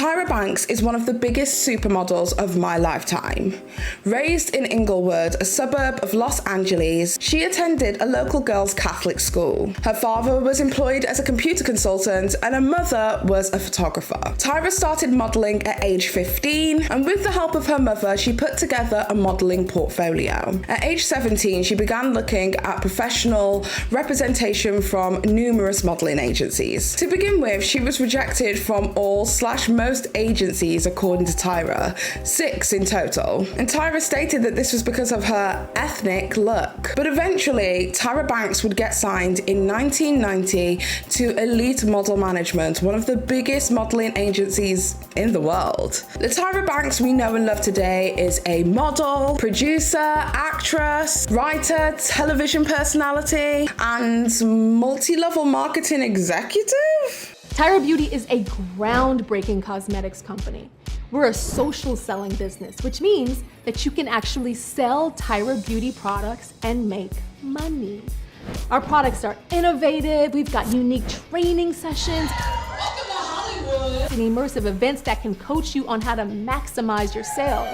Tyra Banks is one of the biggest supermodels of my lifetime. Raised in Inglewood, a suburb of Los Angeles, she attended a local girls' Catholic school. Her father was employed as a computer consultant and her mother was a photographer. Tyra started modeling at age 15, and with the help of her mother, she put together a modeling portfolio. At age 17, she began looking at professional representation from numerous modeling agencies. To begin with, she was rejected from all/most agencies, according to Tyra, 6 in total. And Tyra stated that this was because of her ethnic look. But eventually, Tyra Banks would get signed in 1990 to Elite Model Management, one of the biggest modeling agencies in the world. The Tyra Banks we know and love today is a model, producer, actress, writer, television personality, and multi-level marketing executive? Tyra Beauty is a groundbreaking cosmetics company. We're a social selling business, which means that you can actually sell Tyra Beauty products and make money. Our products are innovative, we've got unique training sessions, and immersive events that can coach you on how to maximize your sales.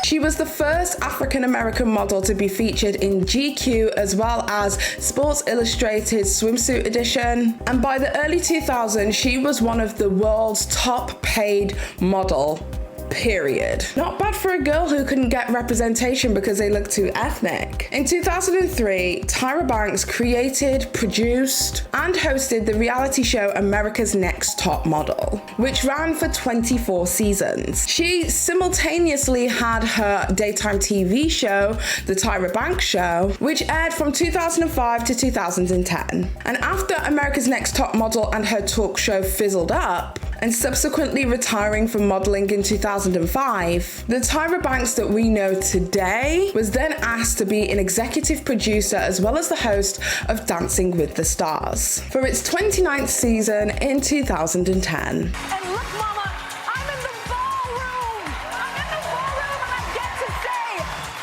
She was the first African-American model to be featured in GQ as well as Sports Illustrated Swimsuit Edition. And by the early 2000s, she was one of the world's top paid model. Period. Not bad for a girl who couldn't get representation because they looked too ethnic. In 2003, Tyra Banks created, produced, and hosted the reality show America's Next Top Model, which ran for 24 seasons. She simultaneously had her daytime TV show, The Tyra Banks Show, which aired from 2005 to 2010. And after America's Next Top Model and her talk show fizzled up, and subsequently retiring from modeling in 2005, the Tyra Banks that we know today was then asked to be an executive producer as well as the host of Dancing with the Stars for its 29th season in 2010. And look, Mama, I'm in the ballroom! I'm in the ballroom and I get to say,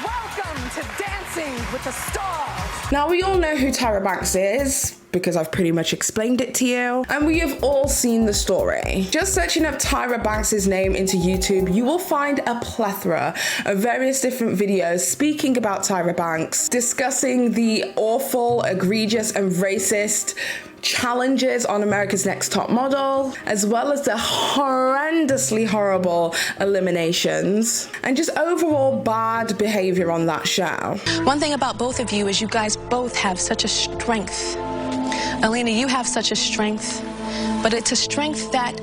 welcome to Dancing with the Stars! Now, we all know who Tyra Banks is, because I've pretty much explained it to you, and we have all seen the story. Just searching up Tyra Banks' name into YouTube, you will find a plethora of various different videos speaking about Tyra Banks, discussing the awful, egregious, and racist challenges on America's Next Top Model, as well as the horrendously horrible eliminations, and just overall bad behavior on that show. One thing about both of you is you guys both have such a strength. Alina, you have such a strength, but it's a strength that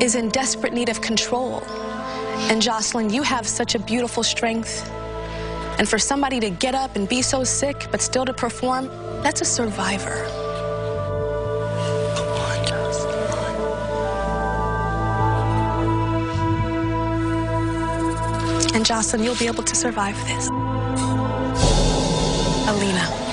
is in desperate need of control. And Jocelyn, you have such a beautiful strength. And for somebody to get up and be so sick, but still to perform, that's a survivor. Come on, Jocelyn. And Jocelyn, you'll be able to survive this. Alina.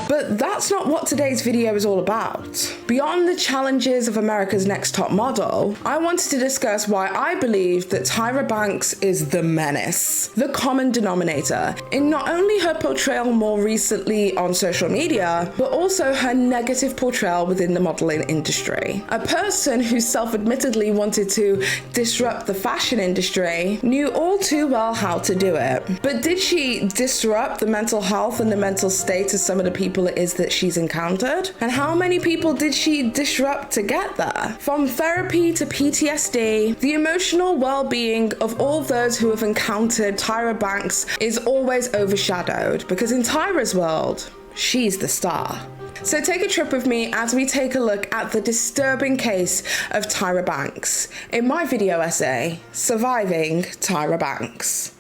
But that's not what today's video is all about. Beyond the challenges of America's Next Top Model, I wanted to discuss why I believe that Tyra Banks is the menace, the common denominator, in not only her portrayal more recently on social media, but also her negative portrayal within the modeling industry. A person who self-admittedly wanted to disrupt the fashion industry knew all too well how to do it. But did she disrupt the mental health and the mental state of some of the people it is that she's encountered? And how many people did she disrupt to get there? From therapy to PTSD, the emotional well-being of all those who have encountered Tyra Banks is always overshadowed, because in Tyra's world, she's the star. So take a trip with me as we take a look at the disturbing case of Tyra Banks in my video essay, Surviving Tyra Banks.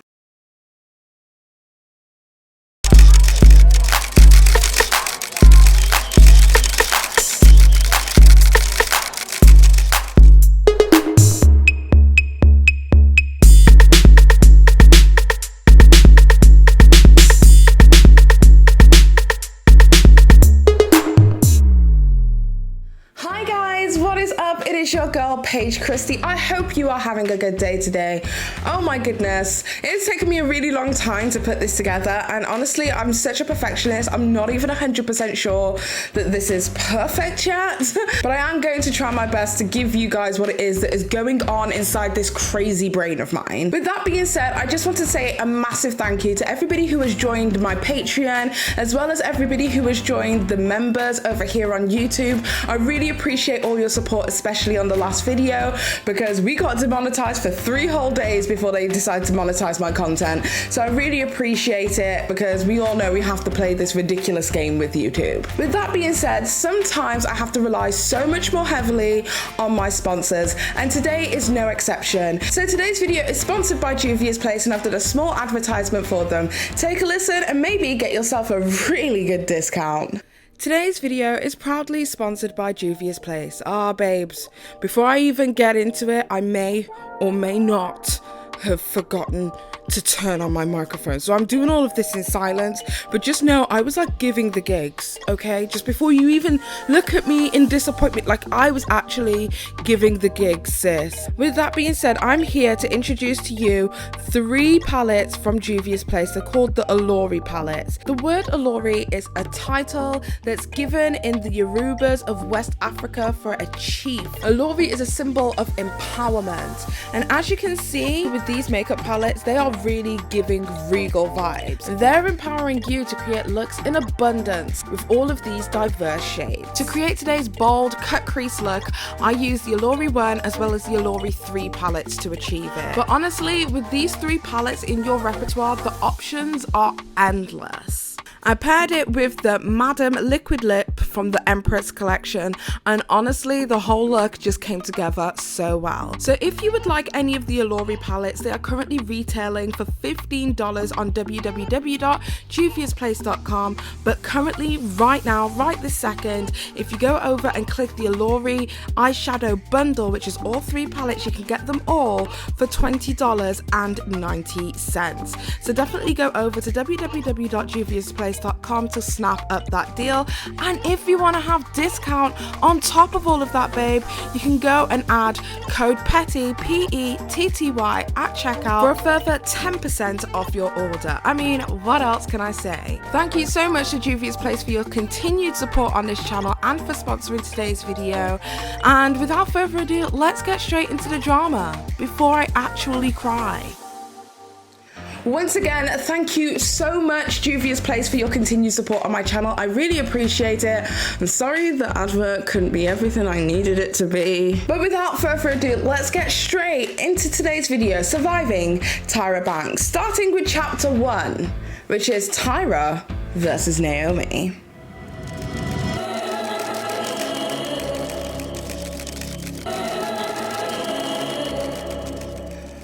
It is your girl, Paige Christie. I hope you are having a good day today. Oh my goodness, it's taken me a really long time to put this together, and honestly, I'm such a perfectionist. I'm not even 100% sure that this is perfect yet, but I am going to try my best to give you guys what it is that is going on inside this crazy brain of mine. With that being said, I just want to say a massive thank you to everybody who has joined my Patreon, as well as everybody who has joined the members over here on YouTube. I really appreciate all your support, especially on the last video, because we got demonetized for 3 whole days before they decided to monetize my content. So I really appreciate it, because we all know we have to play this ridiculous game with YouTube. With that being said, sometimes I have to rely so much more heavily on my sponsors, and today is no exception. So today's video is sponsored by Juvia's Place, and I've done a small advertisement for them. Take a listen and maybe get yourself a really good discount. Today's video is proudly sponsored by Juvia's Place. Babes, before I even get into it, I may or may not have forgotten to turn on my microphone. So I'm doing all of this in silence, but just know I was like giving the gigs, okay? Just before you even look at me in disappointment, like I was actually giving the gigs, sis. With that being said, I'm here to introduce to you 3 palettes from Juvia's Place. They're called the Alori palettes. The word Alori is a title that's given in the Yorubas of West Africa for a chief. Alori is a symbol of empowerment, and as you can see with these makeup palettes, they are really giving regal vibes. They're empowering you to create looks in abundance with all of these diverse shades. To create today's bold cut crease look, I use the Alori 1 as well as the Alori 3 palettes to achieve it. But honestly, with these 3 palettes in your repertoire, the options are endless. I paired it with the Madam Liquid Lip from the Empress collection, and honestly, the whole look just came together so well. So if you would like any of the Alori palettes, they are currently retailing for $15 on www.juviasplace.com, but currently, right now, right this second, if you go over and click the Alori eyeshadow bundle, which is all 3 palettes, you can get them all for $20.90. So definitely go over to www.juviasplace.com to snap up that deal. And if you want to have discount on top of all of that, babe, you can go and add code PETTY, P-E-T-T-Y, at checkout for a further 10% off your order. I mean, what else can I say? Thank you so much to Juvia's Place for your continued support on this channel and for sponsoring today's video. And without further ado, let's get straight into the drama before I actually cry. Once again, thank you so much, Juvia's Place, for your continued support on my channel. I really appreciate it. I'm sorry the advert couldn't be everything I needed it to be. But without further ado, let's get straight into today's video, surviving Tyra Banks, starting with chapter 1, which is Tyra versus Naomi.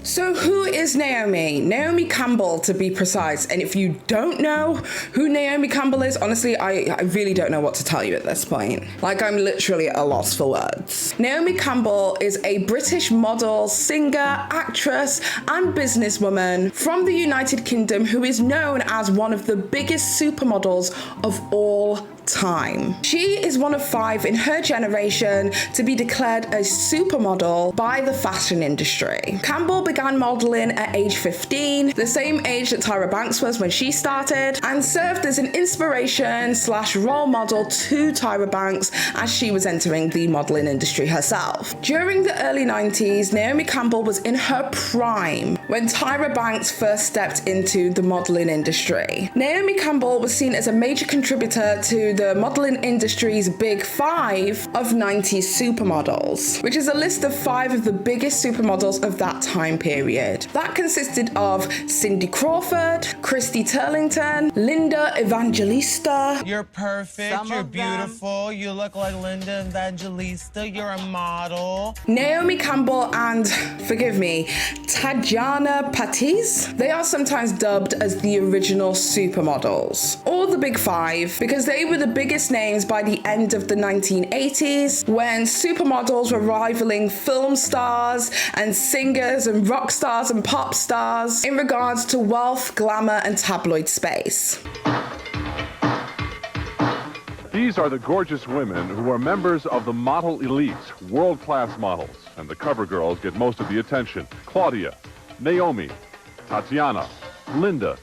So who is Naomi? Naomi Campbell, to be precise. And if you don't know who Naomi Campbell is, honestly, I really don't know what to tell you at this point. Like, I'm literally at a loss for words. Naomi Campbell is a British model, singer, actress, and businesswoman from the United Kingdom who is known as one of the biggest supermodels of all time. She is one of 5 in her generation to be declared a supermodel by the fashion industry. Campbell began modeling at age 15, the same age that Tyra Banks was when she started, and served as an inspiration / role model to Tyra Banks as she was entering the modeling industry herself. During the early 90s, Naomi Campbell was in her prime when Tyra Banks first stepped into the modeling industry. Naomi Campbell was seen as a major contributor to the modeling industry's Big 5 of 90s supermodels, which is a list of 5 of the biggest supermodels of that time period. That consisted of Cindy Crawford, Christie Turlington, Linda Evangelista. You're perfect, you're beautiful, you look like Linda Evangelista, you're a model. Naomi Campbell and, forgive me, Tatiana Patiz. They are sometimes dubbed as the original supermodels, or the Big 5, because they were the biggest names by the end of the 1980s, when supermodels were rivaling film stars and singers and rock stars and pop stars in regards to wealth, glamour, and tabloid space. These are the gorgeous women who are members of the model elite, world-class models. And the cover girls get most of the attention. Claudia, Naomi, Tatiana, Linda,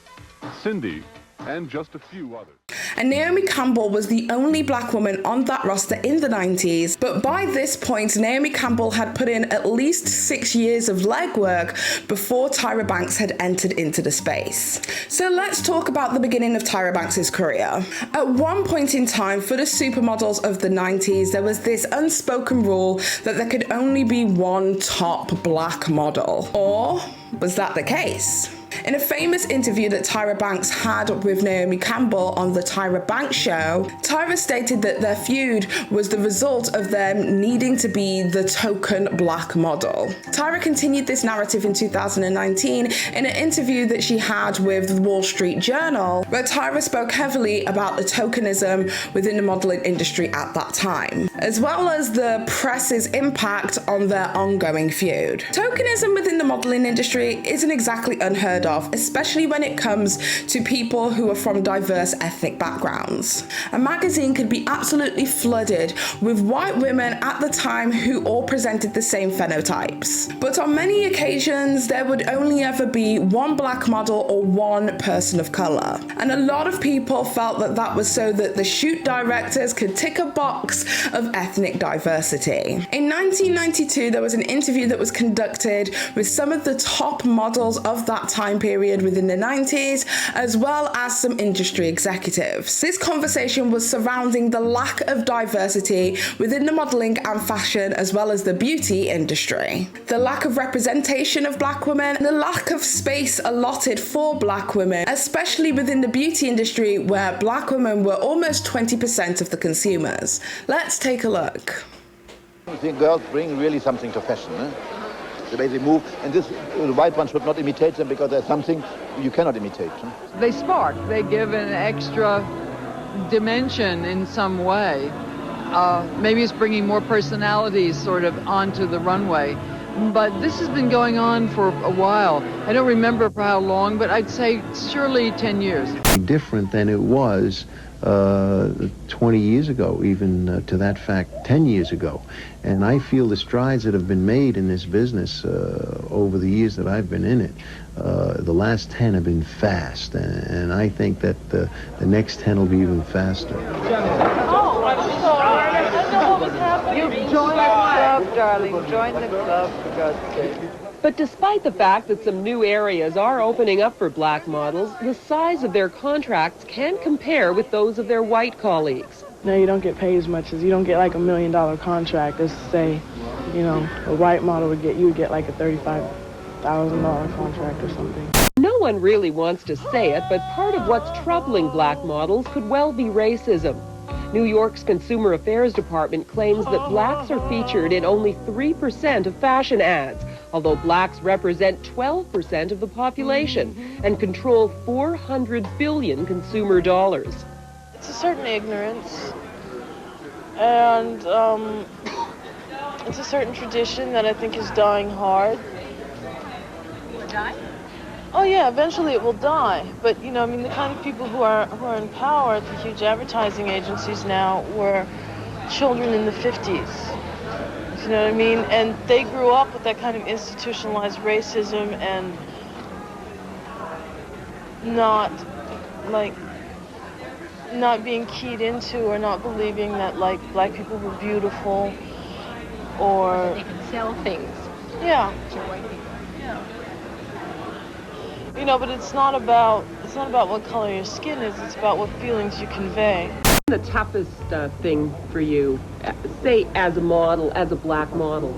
Cindy, and just a few others. And Naomi Campbell was the only black woman on that roster in the 90s, but by this point, Naomi Campbell had put in at least 6 years of legwork before Tyra Banks had entered into the space. So let's talk about the beginning of Tyra Banks' career. At one point in time, for the supermodels of the 90s, there was this unspoken rule that there could only be one top black model. Or was that the case? In a famous interview that Tyra Banks had with Naomi Campbell on the Tyra Banks Show, Tyra stated that their feud was the result of them needing to be the token black model. Tyra continued this narrative in 2019 in an interview that she had with the Wall Street Journal, where Tyra spoke heavily about the tokenism within the modeling industry at that time, as well as the press's impact on their ongoing feud. Tokenism within the modeling industry isn't exactly unheard of, especially when it comes to people who are from diverse ethnic backgrounds. A magazine could be absolutely flooded with white women at the time who all presented the same phenotypes. But on many occasions, there would only ever be one black model or one person of color. And a lot of people felt that that was so that the shoot directors could tick a box of ethnic diversity. In 1992, there was an interview that was conducted with some of the top models of that time period within the 90s, as well as some industry executives. This conversation was surrounding the lack of diversity within the modeling and fashion, as well as the beauty industry. The lack of representation of black women, the lack of space allotted for black women, especially within the beauty industry where black women were almost 20% of the consumers. Let's take a look. I think girls bring really something to fashion, eh? The way they move, and this, the white one should not imitate them because there's something you cannot imitate. Huh? They spark, they give an extra dimension in some way. Maybe it's bringing more personalities sort of onto the runway. But this has been going on for a while. I don't remember for how long, but I'd say surely 10 years. Different than it was 20 years ago, even to that fact 10 years ago. And I feel the strides that have been made in this business over the years that I've been in it, the last 10 have been fast, and I think that the next 10 will be even faster. Oh, I'm sorry. I don't know what was happening. You join the club, darling. Join the club, for God's sake. But despite the fact that some new areas are opening up for black models, the size of their contracts can compare with those of their white colleagues. No, you don't get paid as much as, you don't get like $1 million contract. Let's say, you know, a white model would get, you would get like a $35,000 contract or something. No one really wants to say it, but part of what's troubling black models could well be racism. New York's Consumer Affairs Department claims that blacks are featured in only 3% of fashion ads, although blacks represent 12% of the population and control 400 billion consumer dollars. It's a certain ignorance, and it's a certain tradition that I think is dying hard. Will it die? Oh yeah, eventually it will die. But you know, I mean, the kind of people who are in power at the huge advertising agencies now were children in the 50s. You know what I mean? And they grew up with that kind of institutionalized racism and not being keyed into or not believing that like black people were beautiful or they can sell things. Yeah. To white people. Yeah. You know, but it's not about what color your skin is, it's about what feelings you convey. The toughest thing for you, say as a model, as a black model?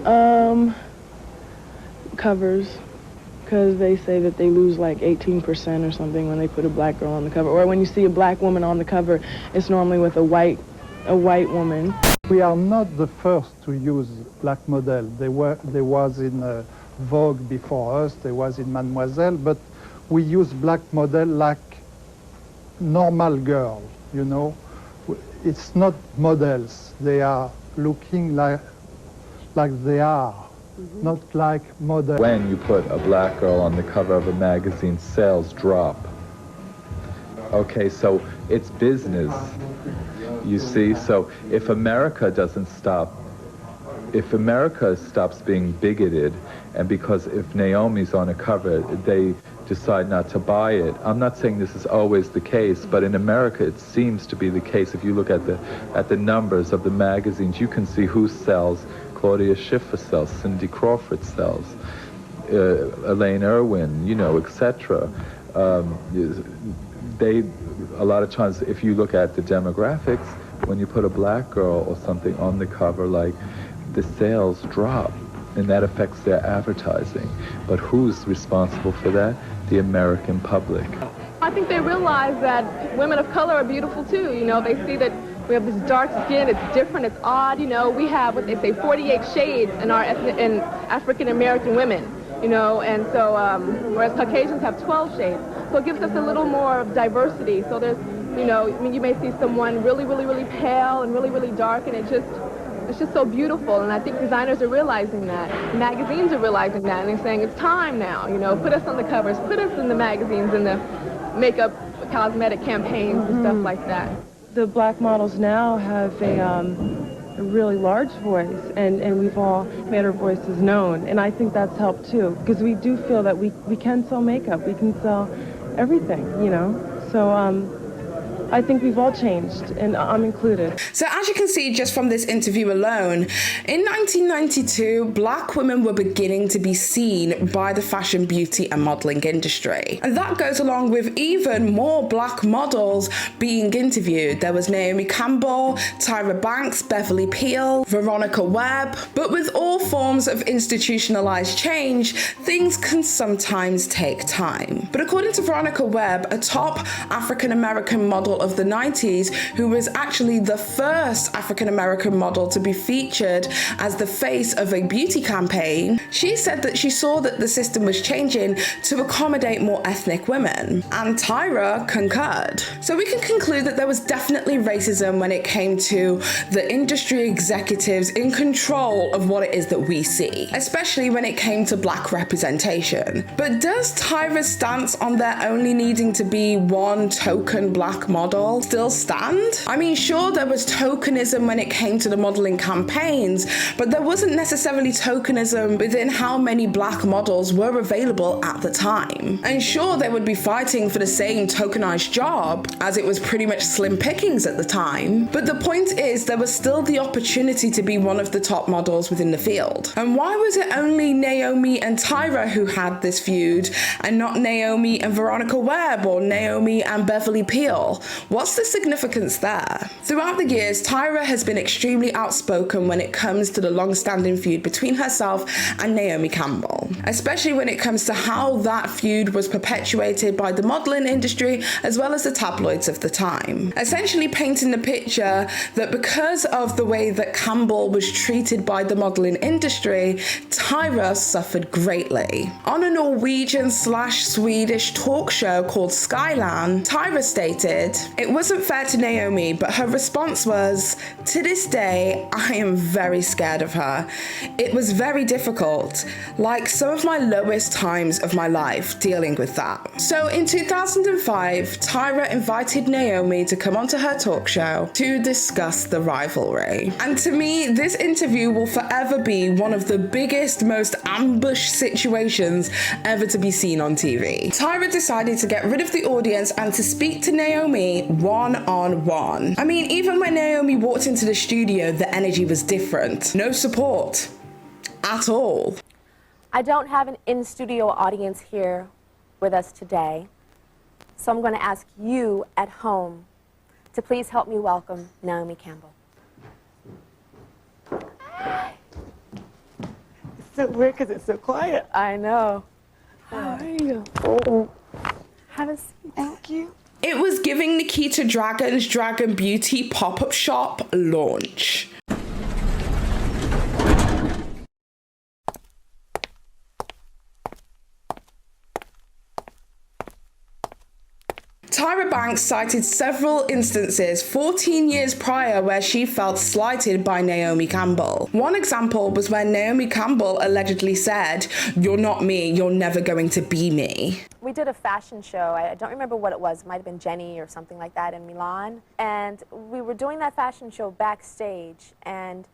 Covers. Because they say that they lose like 18% or something when they put a black girl on the cover. Or when you see a black woman on the cover, it's normally with a white woman. We are not the first to use black model. There was in Vogue before us, there was in Mademoiselle, but we use black model like normal girl, you know. It's not models. They are looking like they are. Not like model. When you put a black girl on the cover of a magazine, sales drop. Okay, so it's business, you see. So if America doesn't stop, if America stops being bigoted, and because if Naomi's on a cover, they decide not to buy it. I'm not saying this is always the case, but in America it seems to be the case. If you look at the numbers of the magazines, you can see who sells. Claudia Schiffer sells, Cindy Crawford sells, Elaine Irwin, you know, etc. They, a lot of times, if you look at the demographics, when you put a black girl or something on the cover, like, the sales drop, and that affects their advertising. But who's responsible for that? The American public. I think they realize that women of color are beautiful too. You know, they see that we have this dark skin, it's different, it's odd. You know, we have what they say 48 shades in our in African American women. You know, and so whereas Caucasians have 12 shades, so it gives us a little more diversity. So there's, you know, I mean, you may see someone really, really, really pale and really, really dark, and it's just so beautiful. And I think designers are realizing that, magazines are realizing that, and they're saying it's time now. You know, put us on the covers, put us in the magazines and the makeup, cosmetic campaigns and stuff like that. The black models now have a really large voice, and we've all made our voices known, and I think that's helped too, because we do feel that we can sell makeup, we can sell everything, you know, so I think we've all changed, and I'm included. So as you can see just from this interview alone, in 1992, black women were beginning to be seen by the fashion, beauty and modeling industry. And that goes along with even more black models being interviewed. There was Naomi Campbell, Tyra Banks, Beverly Peel, Veronica Webb. But with all forms of institutionalized change, things can sometimes take time. But according to Veronica Webb, a top African-American model of the 90s, who was actually the first African-American model to be featured as the face of a beauty campaign, she said that she saw that the system was changing to accommodate more ethnic women, and Tyra concurred. So we can conclude that there was definitely racism when it came to the industry executives in control of what it is that we see, especially when it came to black representation. But does Tyra's stance on there only needing to be one token black model still stand? I mean, sure, there was tokenism when it came to the modeling campaigns, but there wasn't necessarily tokenism within how many black models were available at the time. And sure, they would be fighting for the same tokenized job, as it was pretty much slim pickings at the time. But the point is, there was still the opportunity to be one of the top models within the field. And why was it only Naomi and Tyra who had this feud, and not Naomi and Veronica Webb or Naomi and Beverly Peel? What's the significance there? Throughout the years, Tyra has been extremely outspoken when it comes to the long-standing feud between herself and Naomi Campbell, especially when it comes to how that feud was perpetuated by the modeling industry as well as the tabloids of the time, essentially painting the picture that because of the way that Campbell was treated by the modeling industry, Tyra suffered greatly. On a Norwegian/Swedish talk show called Skyland, Tyra stated, "It wasn't fair to Naomi, but her response was, to this day, I am very scared of her. It was very difficult, like some of my lowest times of my life dealing with that." So in 2005, Tyra invited Naomi to come onto her talk show to discuss the rivalry. And to me, this interview will forever be one of the biggest, most ambush situations ever to be seen on TV. Tyra decided to get rid of the audience and to speak to Naomi one-on-one. I mean, even when Naomi walked into the studio, the energy was different. No support at all. I don't have an in-studio audience here with us today, so I'm going to ask you at home to please help me welcome Naomi Campbell. It's so weird because it's so quiet. I know. How are you? Have a seat. Thank you. It was giving Nikita Dragun's Dragon Beauty pop-up shop launch. Tyra Banks cited several instances 14 years prior where she felt slighted by Naomi Campbell. One example was when Naomi Campbell allegedly said, "You're not me, you're never going to be me." We did a fashion show. I don't remember what it was. It might have been Jenny or something like that in Milan. And we were doing that fashion show backstage, and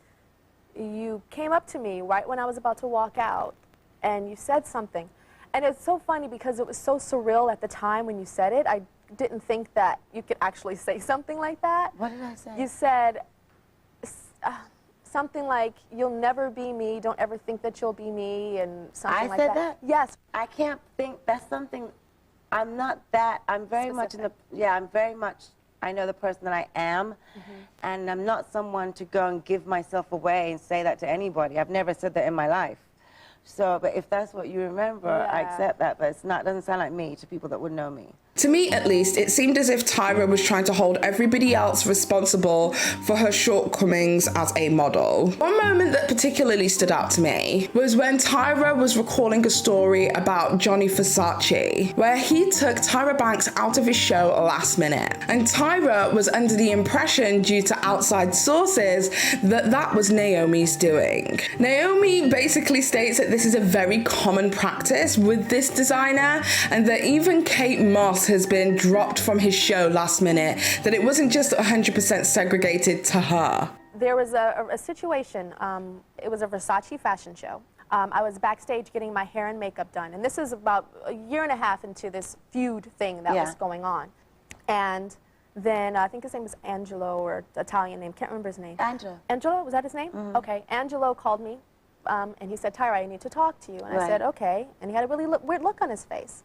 you came up to me right when I was about to walk out, and you said something. And it's so funny because it was so surreal at the time when you said it. I didn't think that you could actually say something like that. What did I say? You said something like, "You'll never be me, don't ever think that you'll be me," and something like that. I said that? Yes. I can't think, that's something, I'm not that, I'm very much in the, yeah, I'm very much, I know the person that I am, and I'm not someone to go and give myself away and say that to anybody. I've never said that in my life. So, but if that's what you remember, I accept that, but it's not, doesn't sound like me to people that would know me. To me, at least, it seemed as if Tyra was trying to hold everybody else responsible for her shortcomings as a model. One moment that particularly stood out to me was when Tyra was recalling a story about Johnny Versace, where he took Tyra Banks out of his show last minute. And Tyra was under the impression, due to outside sources, that that was Naomi's doing. Naomi basically states that this is a very common practice with this designer, and that even Kate Moss has been dropped from his show last minute, that it wasn't just 100% segregated to her. There was a situation, it was a Versace fashion show. I was backstage getting my hair and makeup done, and this is about a year and a half into this feud thing that was going on. And then I think his name was Angelo, or Italian name, can't remember his name. Angelo. Angelo, was that his name? Okay, Angelo called me, and he said, "Tyra, I need to talk to you." And I said, "Okay," and he had a really weird look on his face.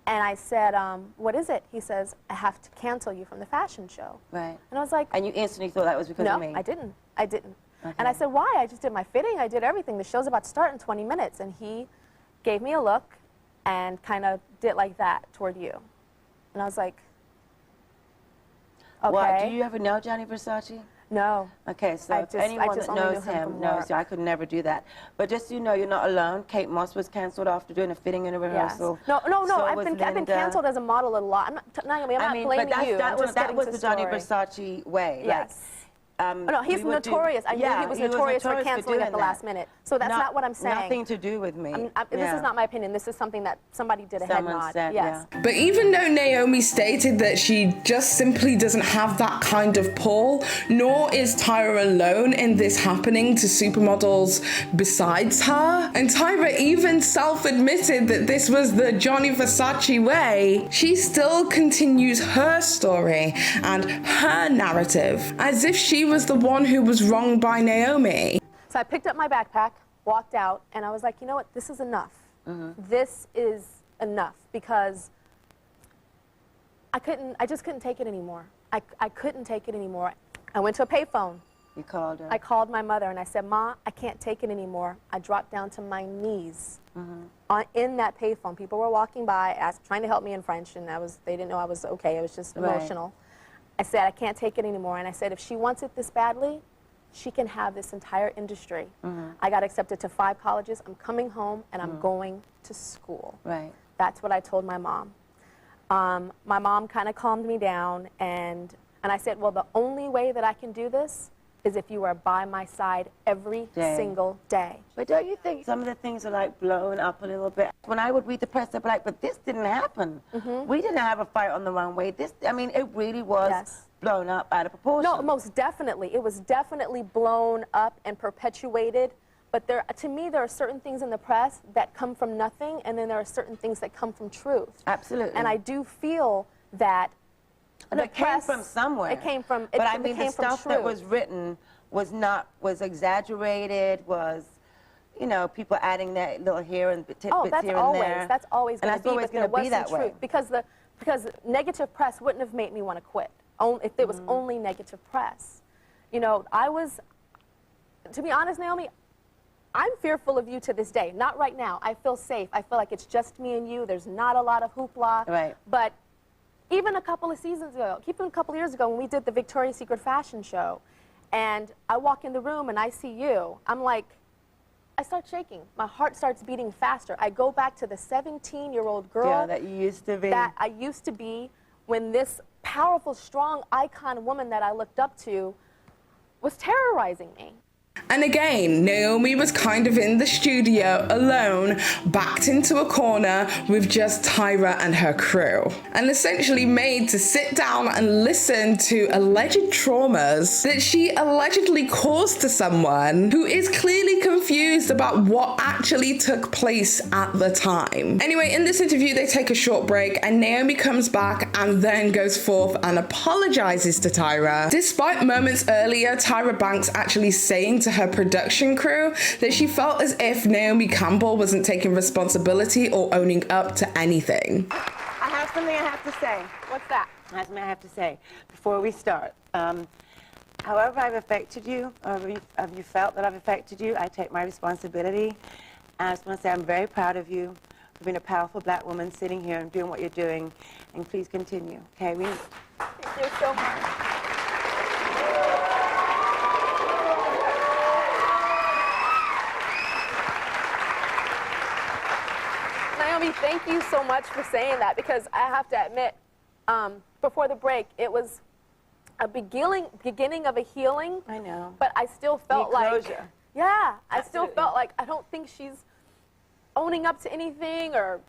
And I said, "What is it?" He says, "I have to cancel you from the fashion show." Right. And I was like... And you instantly thought that was because of me? No, I didn't. I didn't. And I said, "Why? I just did my fitting. I did everything. The show's about to start in 20 minutes. And he gave me a look and kind of did like that toward you. And I was like, okay. What, do you ever know Johnny Versace? No. Okay, so if anyone that knows him knows, I could never do that. But just so you know, you're not alone. Kate Moss was canceled after doing a fitting and a rehearsal. Yes. No. So I've been canceled as a model a lot. Naomi, I'm not blaming you. That was the Johnny Versace way. Yes. No, he's notorious. I knew he was notorious for canceling at the last minute. So that's not what I'm saying. Nothing to do with me. This is not my opinion. This is something that somebody did a head nod. Yes. But even though Naomi stated that she just simply doesn't have that kind of pull, nor is Tyra alone in this happening to supermodels besides her, and Tyra even self-admitted that this was the Johnny Versace way, she still continues her story and her narrative as if she was the one who was wronged by Naomi. So I picked up my backpack, walked out, and I was like, you know what, this is enough. This is enough, because I just couldn't take it anymore. I couldn't take it anymore. I went to a payphone. You called her? I called my mother and I said, "Ma, I can't take it anymore." I dropped down to my knees in that payphone. People were walking by, trying to help me in French, and they didn't know I was okay. I was just emotional. I said, "I can't take it anymore." And I said, if she wants it this badly, she can have this entire industry. I got accepted to 5 colleges. I'm coming home and I'm going to school. Right. That's what I told my mom. My mom kind of calmed me down, and I said, well, the only way that I can do this is if you are by my side every single day. But don't you think some of the things are like blown up a little bit? When I would read the press, I'd be like, but this didn't happen. We didn't have a fight on the runway. I mean, it really was blown up out of proportion. No, most definitely. It was definitely blown up and perpetuated. But to me, there are certain things in the press that come from nothing, and then there are certain things that come from truth. Absolutely. And I do feel that it came from somewhere. It came from. But I mean, the stuff that was written was exaggerated. Was, you know, people adding that little here and bits here and there. That's always going to be. And that's always going to be that way. Because negative press wouldn't have made me want to quit. If there was only negative press, you know, to be honest, Naomi, I'm fearful of you to this day. Not right now. I feel safe. I feel like it's just me and you. There's not a lot of hoopla. Right. But even a couple of seasons ago, even a couple of years ago, when we did the Victoria's Secret fashion show, and I walk in the room and I see you, I'm like, I start shaking. My heart starts beating faster. I go back to the 17-year-old girl that you used to be. That I used to be, when this powerful, strong icon woman that I looked up to was terrorizing me. And again, Naomi was kind of in the studio alone, backed into a corner with just Tyra and her crew, and essentially made to sit down and listen to alleged traumas that she allegedly caused to someone who is clearly confused about what actually took place at the time. Anyway, in this interview, they take a short break and Naomi comes back and then goes forth and apologizes to Tyra, despite moments earlier Tyra Banks actually saying to her production crew that she felt as if Naomi Campbell wasn't taking responsibility or owning up to anything. I have something I have to say. What's that? I have something I have to say before we start. However I've affected you, or have you felt that I've affected you, I take my responsibility. And I just want to say I'm very proud of you for being a powerful black woman sitting here and doing what you're doing. And please continue, okay? Thank you so much. Naomi, thank you so much for saying that, because I have to admit, before the break, it was a beginning of a healing. I know. But I still felt like, closure. yeah, I Absolutely. still felt like I don't think she's owning up to anything, or,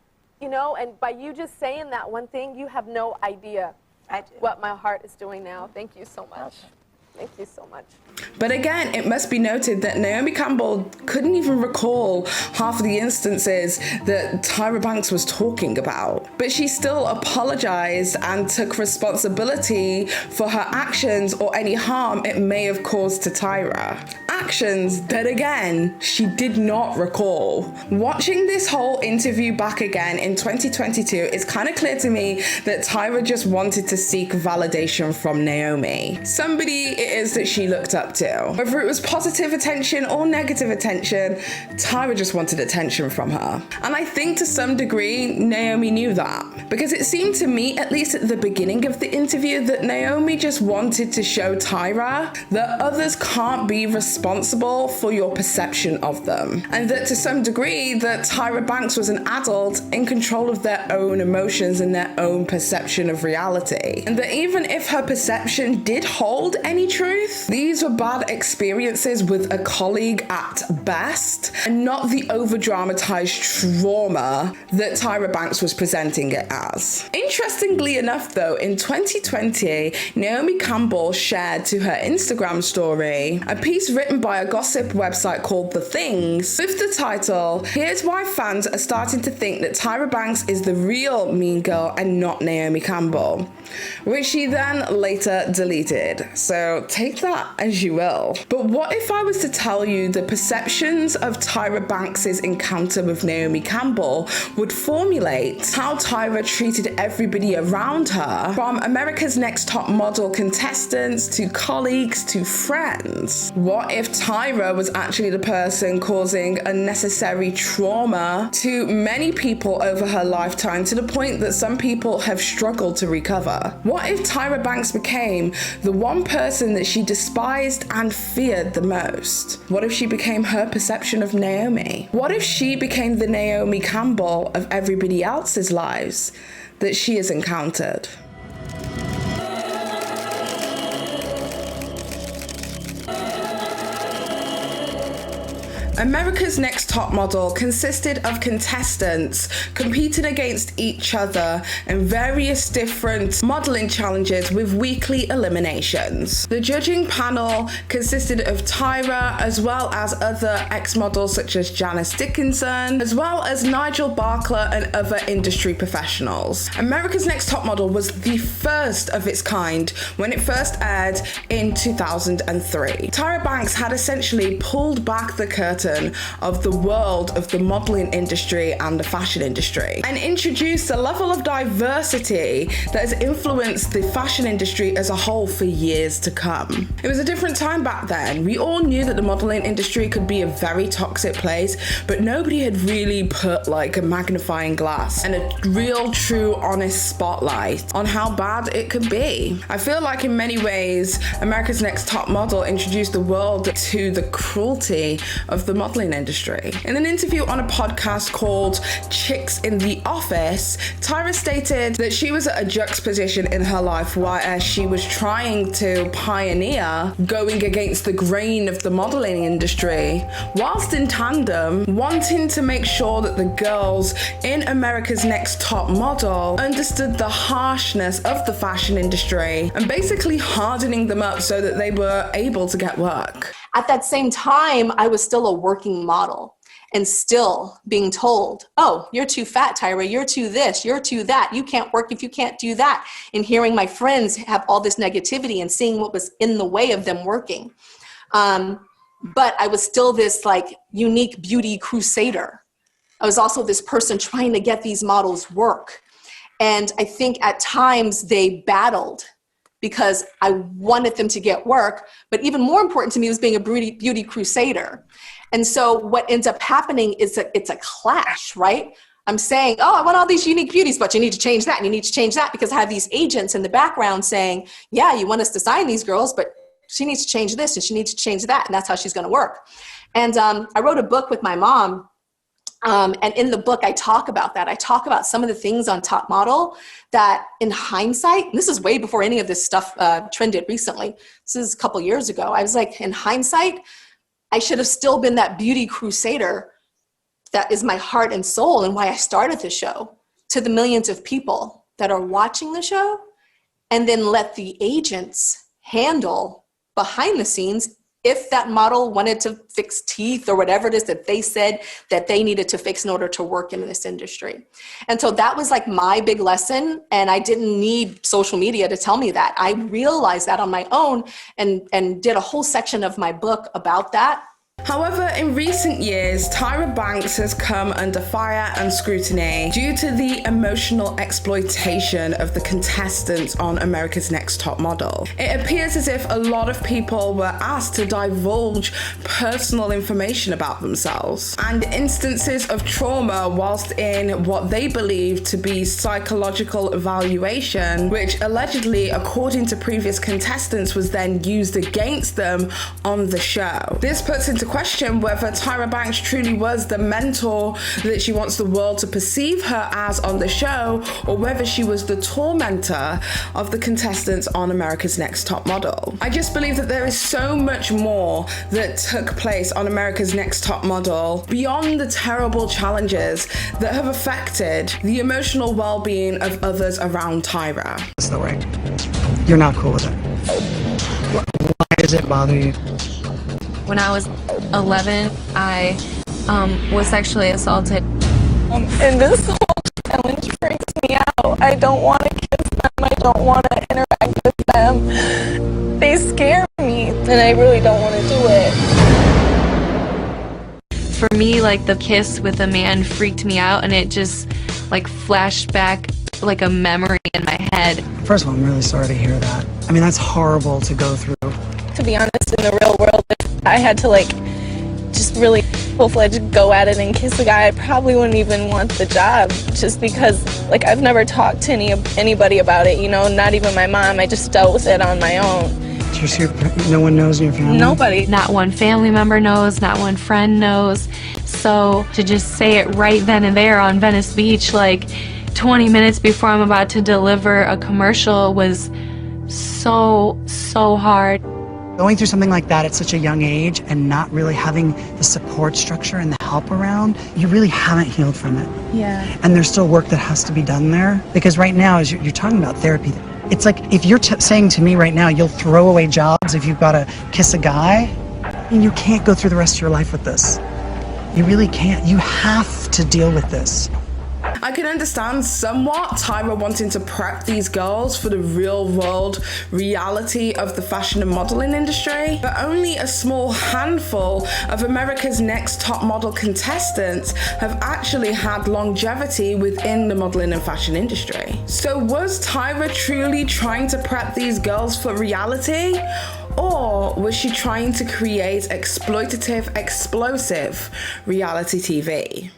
you know, and by you just saying that one thing, you have no idea what my heart is doing now. Thank you so much. Okay. Thank you so much. But again, it must be noted that Naomi Campbell couldn't even recall half of the instances that Tyra Banks was talking about. But she still apologized and took responsibility for her actions or any harm it may have caused to Tyra. Actions that, again, she did not recall. Watching this whole interview back again in 2022, it's kind of clear to me that Tyra just wanted to seek validation from Naomi. Somebody it is that she looked up to. Whether it was positive attention or negative attention, Tyra just wanted attention from her. And I think to some degree, Naomi knew that. Because it seemed to me, at least at the beginning of the interview, that Naomi just wanted to show Tyra that others can't be responsible for your perception of them. And that to some degree, that Tyra Banks was an adult in control of their own emotions and their own perception of reality. And that even if her perception did hold any truth, these were bad experiences with a colleague at best, and not the over-dramatized trauma that Tyra Banks was presenting it as. Interestingly enough though, in 2020, Naomi Campbell shared to her Instagram story a piece written by a gossip website called The Things with the title, "Here's Why Fans Are Starting to Think That Tyra Banks is the Real Mean Girl and Not Naomi Campbell," which she then later deleted. So take that as you will. But what if I was to tell you the perceptions of Tyra Banks's encounter with Naomi Campbell would formulate how Tyra treated everybody around her, from America's Next Top Model contestants to colleagues to friends? What if Tyra was actually the person causing unnecessary trauma to many people over her lifetime, to the point that some people have struggled to recover? What if Tyra Banks became the one person that she despised and feared the most? What if she became her perception of Naomi? What if she became the Naomi Campbell of everybody else's lives that she has encountered? America's Next Top Model consisted of contestants competing against each other in various different modeling challenges with weekly eliminations. The judging panel consisted of Tyra, as well as other ex-models such as Janice Dickinson, as well as Nigel Barkler and other industry professionals. America's Next Top Model was the first of its kind when it first aired in 2003. Tyra Banks had essentially pulled back the curtain of the world of the modeling industry and the fashion industry, and introduced a level of diversity that has influenced the fashion industry as a whole for years to come. It was a different time back then. We all knew that the modeling industry could be a very toxic place, but nobody had really put like a magnifying glass and a real, true, honest spotlight on how bad it could be. I feel like in many ways, America's Next Top Model introduced the world to the cruelty of the modeling industry. In an interview on a podcast called Chicks in the Office, Tyra stated that she was at a juxtaposition in her life where she was trying to pioneer going against the grain of the modeling industry, whilst in tandem wanting to make sure that the girls in America's Next Top Model understood the harshness of the fashion industry and basically hardening them up so that they were able to get work. At that same time, I was still a working model and still being told, oh, you're too fat, Tyra, you're too this, you're too that, you can't work if you can't do that. And hearing my friends have all this negativity and seeing what was in the way of them working. But I was still this like unique beauty crusader. I was also this person trying to get these models work. And I think at times they battled because I wanted them to get work, but even more important to me was being a beauty crusader. And so what ends up happening is that it's a clash, right? I'm saying, oh, I want all these unique beauties, but you need to change that, and you need to change that, because I have these agents in the background saying, yeah, you want us to sign these girls, but she needs to change this and she needs to change that, and that's how she's gonna work. And I wrote a book with my mom, and in the book, I talk about that. I talk about some of the things on Top Model that in hindsight, and this is way before any of this stuff trended recently. This is a couple years ago. I was like, in hindsight, I should have still been that beauty crusader that is my heart and soul and why I started the show, to the millions of people that are watching the show, and then let the agents handle behind the scenes if that model wanted to fix teeth or whatever it is that they said that they needed to fix in order to work in this industry. And so that was like my big lesson, and I didn't need social media to tell me that. I realized that on my own and did a whole section of my book about that. However, in recent years, Tyra Banks has come under fire and scrutiny due to the emotional exploitation of the contestants on America's Next Top Model. It appears as if a lot of people were asked to divulge personal information about themselves, and instances of trauma whilst in what they believe to be psychological evaluation, which allegedly, according to previous contestants, was then used against them on the show. This puts into question whether Tyra Banks truly was the mentor that she wants the world to perceive her as on the show, or whether she was the tormentor of the contestants on America's Next Top Model. I just believe that there is so much more that took place on America's Next Top Model beyond the terrible challenges that have affected the emotional well-being of others around Tyra. That's the way. You're not cool with it. Why does it bother you? When I was 11, I was sexually assaulted. And this whole challenge freaks me out. I don't want to kiss them. I don't want to interact with them. They scare me, and I really don't want to do it. For me, like, the kiss with a man freaked me out, and it just, like, flashed back like a memory in my head. First of all, I'm really sorry to hear that. I mean, that's horrible to go through. To be honest, in the real world, if I had to, like, just really full-fledged go at it and kiss a guy, I probably wouldn't even want the job, just because, like, I've never talked to anybody about it, you know, not even my mom. I just dealt with it on my own. No one knows in your family? Nobody. Not one family member knows, not one friend knows. So to just say it right then and there on Venice Beach, like 20 minutes before I'm about to deliver a commercial, was so hard. Going through something like that at such a young age and not really having the support structure and the help around, you really haven't healed from it. Yeah. And there's still work that has to be done there. Because right now, as you're talking about therapy, it's like if you're saying to me right now, you'll throw away jobs if you've got to kiss a guy, and you can't go through the rest of your life with this. You really can't. You have to deal with this. I can understand somewhat Tyra wanting to prep these girls for the real world reality of the fashion and modeling industry, but only a small handful of America's Next Top Model contestants have actually had longevity within the modeling and fashion industry. So was Tyra truly trying to prep these girls for reality? Or was she trying to create exploitative, explosive reality TV?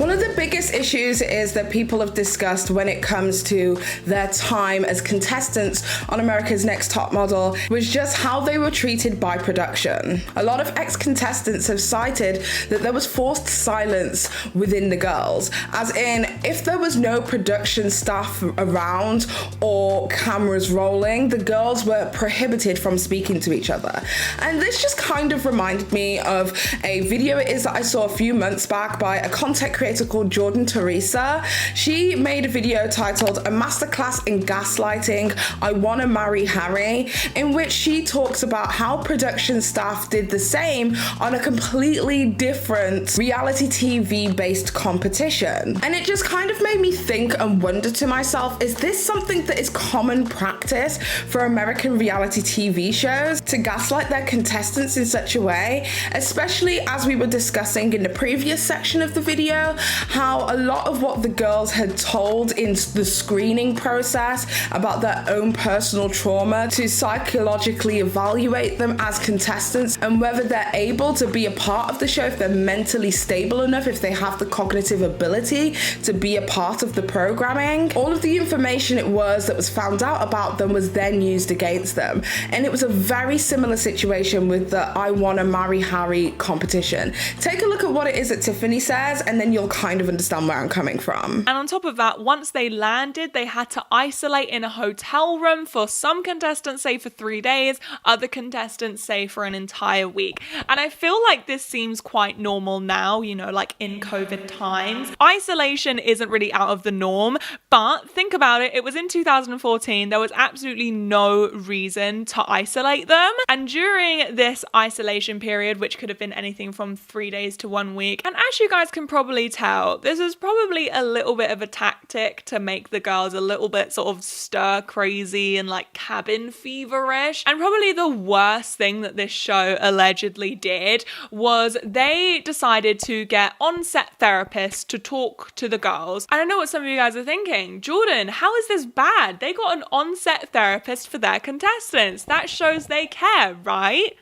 One of the biggest issues is that people have discussed when it comes to their time as contestants on America's Next Top Model was just how they were treated by production. A lot of ex-contestants have cited that there was forced silence within the girls, as in if there was no production staff around or cameras rolling, the girls were prohibited from speaking to each other. And this just kind of reminded me of a video it is that I saw a few months back by a content creator called Jordan Teresa. She made a video titled A Masterclass in Gaslighting, I Wanna Marry Harry, in which she talks about how production staff did the same on a completely different reality TV based competition. And it just kind of made me think and wonder to myself, is this something that is common practice for American reality TV shows to gaslight their contestants in such a way? Especially as we were discussing in the previous section of the video, how a lot of what the girls had told in the screening process about their own personal trauma to psychologically evaluate them as contestants and whether they're able to be a part of the show, if they're mentally stable enough, if they have the cognitive ability to be a part of the programming. All of the information it was that was found out about them was then used against them. And it was a very similar situation with the I Wanna Marry Harry competition. Take a look at what it is that Tiffany says, and then you'll kind of understand where I'm coming from. And on top of that, once they landed, they had to isolate in a hotel room for some contestants, say for 3 days, other contestants say for an entire week. And I feel like this seems quite normal now, you know, like in COVID times. Isolation isn't really out of the norm, but think about it, it was in 2014, there was absolutely no reason to isolate them. And during this isolation period, which could have been anything from 3 days to 1 week, and as you guys can probably tell, this is probably a little bit of a tactic to make the girls a little bit sort of stir crazy and like cabin feverish. And probably the worst thing that this show allegedly did was they decided to get on-set therapists to talk to the girls. And I know what some of you guys are thinking, Jordan, how is this bad? They got an on-set therapist for their contestants. That shows they care, right?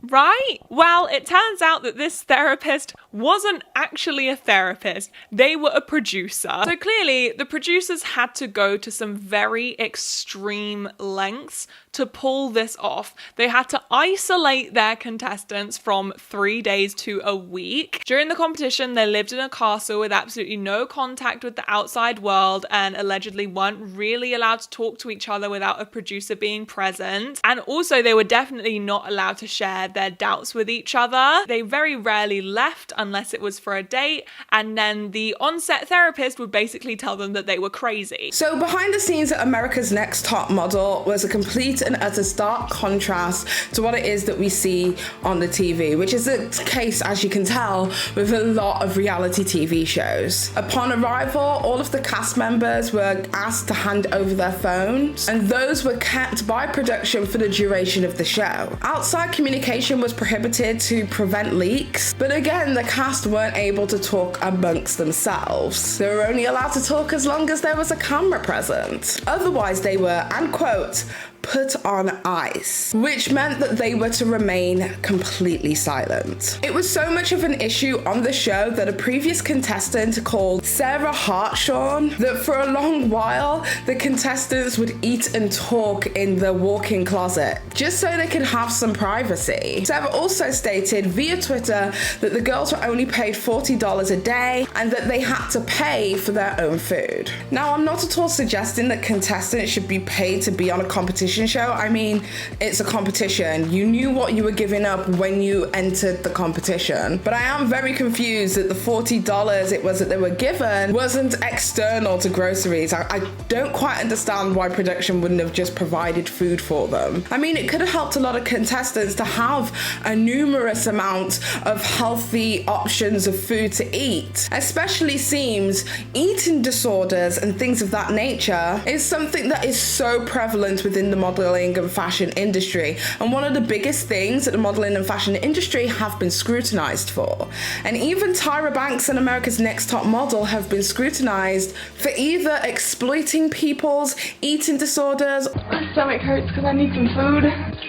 Right? Well, it turns out that this therapist wasn't actually a therapist. They were a producer. So clearly, the producers had to go to some very extreme lengths to pull this off. They had to isolate their contestants from 3 days to a week. During the competition, they lived in a castle with absolutely no contact with the outside world and allegedly weren't really allowed to talk to each other without a producer being present. And also, they were definitely not allowed to share their doubts with each other. They very rarely left unless it was for a date, and then the on-set therapist would basically tell them that they were crazy. So behind the scenes at America's Next Top Model was a complete and utter stark contrast to what it is that we see on the TV, which is the case, as you can tell, with a lot of reality TV shows. Upon arrival, all of the cast members were asked to hand over their phones, and those were kept by production for the duration of the show. Outside communication was prohibited to prevent leaks, but again, the cast weren't able to talk amongst themselves. They were only allowed to talk as long as there was a camera present. Otherwise, they were, and quote, put on ice, which meant that they were to remain completely silent. It was so much of an issue on the show that a previous contestant called Sarah Hartshorn, that for a long while, the contestants would eat and talk in the walk-in closet, just so they could have some privacy. Sarah also stated via Twitter that the girls were only paid $40 a day and that they had to pay for their own food. Now, I'm not at all suggesting that contestants should be paid to be on a competition show. I mean, it's a competition. You knew what you were giving up when you entered the competition. But I am very confused that the $40 it was that they were given wasn't external to groceries. I don't quite understand why production wouldn't have just provided food for them. I mean, it could have helped a lot of contestants to have a numerous amount of healthy options of food to eat. Especially seems eating disorders and things of that nature is something that is so prevalent within the modeling and fashion industry, and one of the biggest things that the modeling and fashion industry have been scrutinized for. And even Tyra Banks and America's Next Top Model have been scrutinized for either exploiting people's eating disorders. My stomach hurts because I need some food.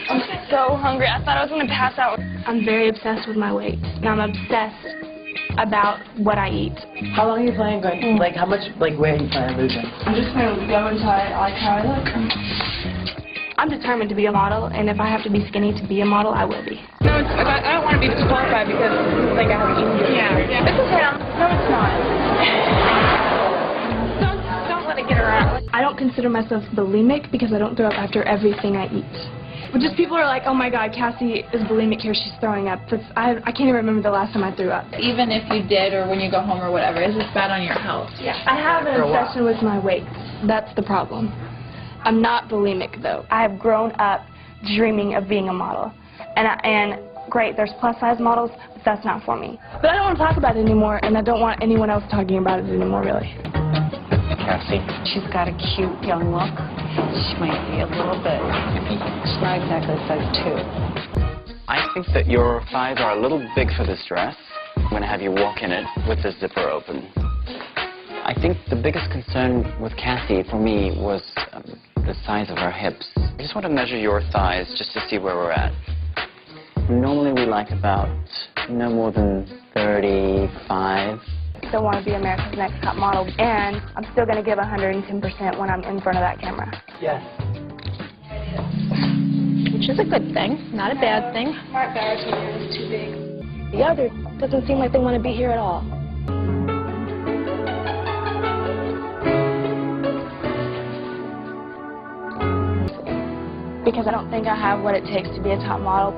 I'm so hungry. I thought I was going to pass out. I'm very obsessed with my weight. And I'm obsessed about what I eat. How long are you planning on going? Like, how much, like, weight are you planning on losing? I'm just going to go until I like how I look. I'm determined to be a model, and if I have to be skinny to be a model, I will be. No, I don't want to be disqualified because people think I haven't eaten good. Yeah. It's okay. No, it's not. Don't let it get around. I don't consider myself bulimic because I don't throw up after everything I eat. But just people are like, oh my God, Cassie is bulimic here, she's throwing up. I can't even remember the last time I threw up. Even if you did or when you go home or whatever, is this bad on your health? Yeah. I have an obsession with my weight. That's the problem. I'm not bulimic though. I have grown up dreaming of being a model. And great, there's plus size models, but that's not for me. But I don't want to talk about it anymore, and I don't want anyone else talking about it anymore, really. Cassie. She's got a cute young look. She might be a little bit, she's not exactly size 2. I think that your thighs are a little big for this dress. I'm going to have you walk in it with the zipper open. I think the biggest concern with Cassie, for me, was the size of her hips. I just want to measure your thighs just to see where we're at. Normally we like about no more than 35. I still want to be America's Next Top Model, and I'm still going to give 110% when I'm in front of that camera. Yes. Which is a good thing, not a bad thing. Mark Barrett told me it was too big. The other doesn't seem like they want to be here at all. Because I don't think I have what it takes to be a top model.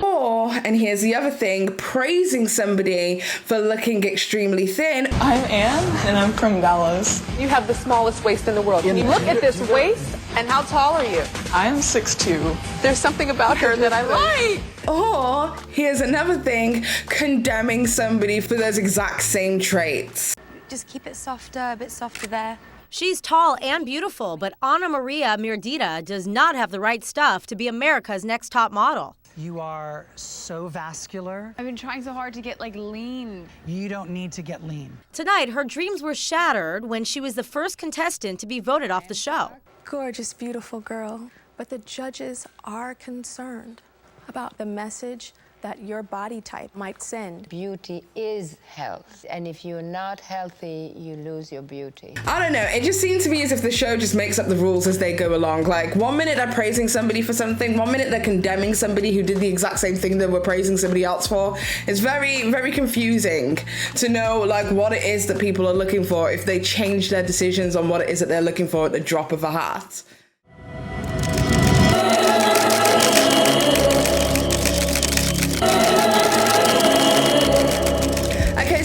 Or, and here's the other thing, praising somebody for looking extremely thin. I'm Anne, and I'm from Dallas. You have the smallest waist in the world. Can you look at this waist, and how tall are you? I am 6'2". There's something about her that I like. Or, here's another thing, condemning somebody for those exact same traits. Just keep it softer, a bit softer there. She's tall and beautiful, but Ana Maria Mirdita does not have the right stuff to be America's Next Top Model. You are so vascular. I've been trying so hard to get, like, lean. You don't need to get lean. Tonight, her dreams were shattered when she was the first contestant to be voted off the show. Gorgeous, beautiful girl. But the judges are concerned about the message that your body type might send. Beauty is health, and if you're not healthy, you lose your beauty. I don't know, it just seems to me as if the show just makes up the rules as they go along. Like, 1 minute they're praising somebody for something, 1 minute they're condemning somebody who did the exact same thing they were praising somebody else for. It's very, very confusing to know, like, what it is that people are looking for if they change their decisions on what it is that they're looking for at the drop of a hat.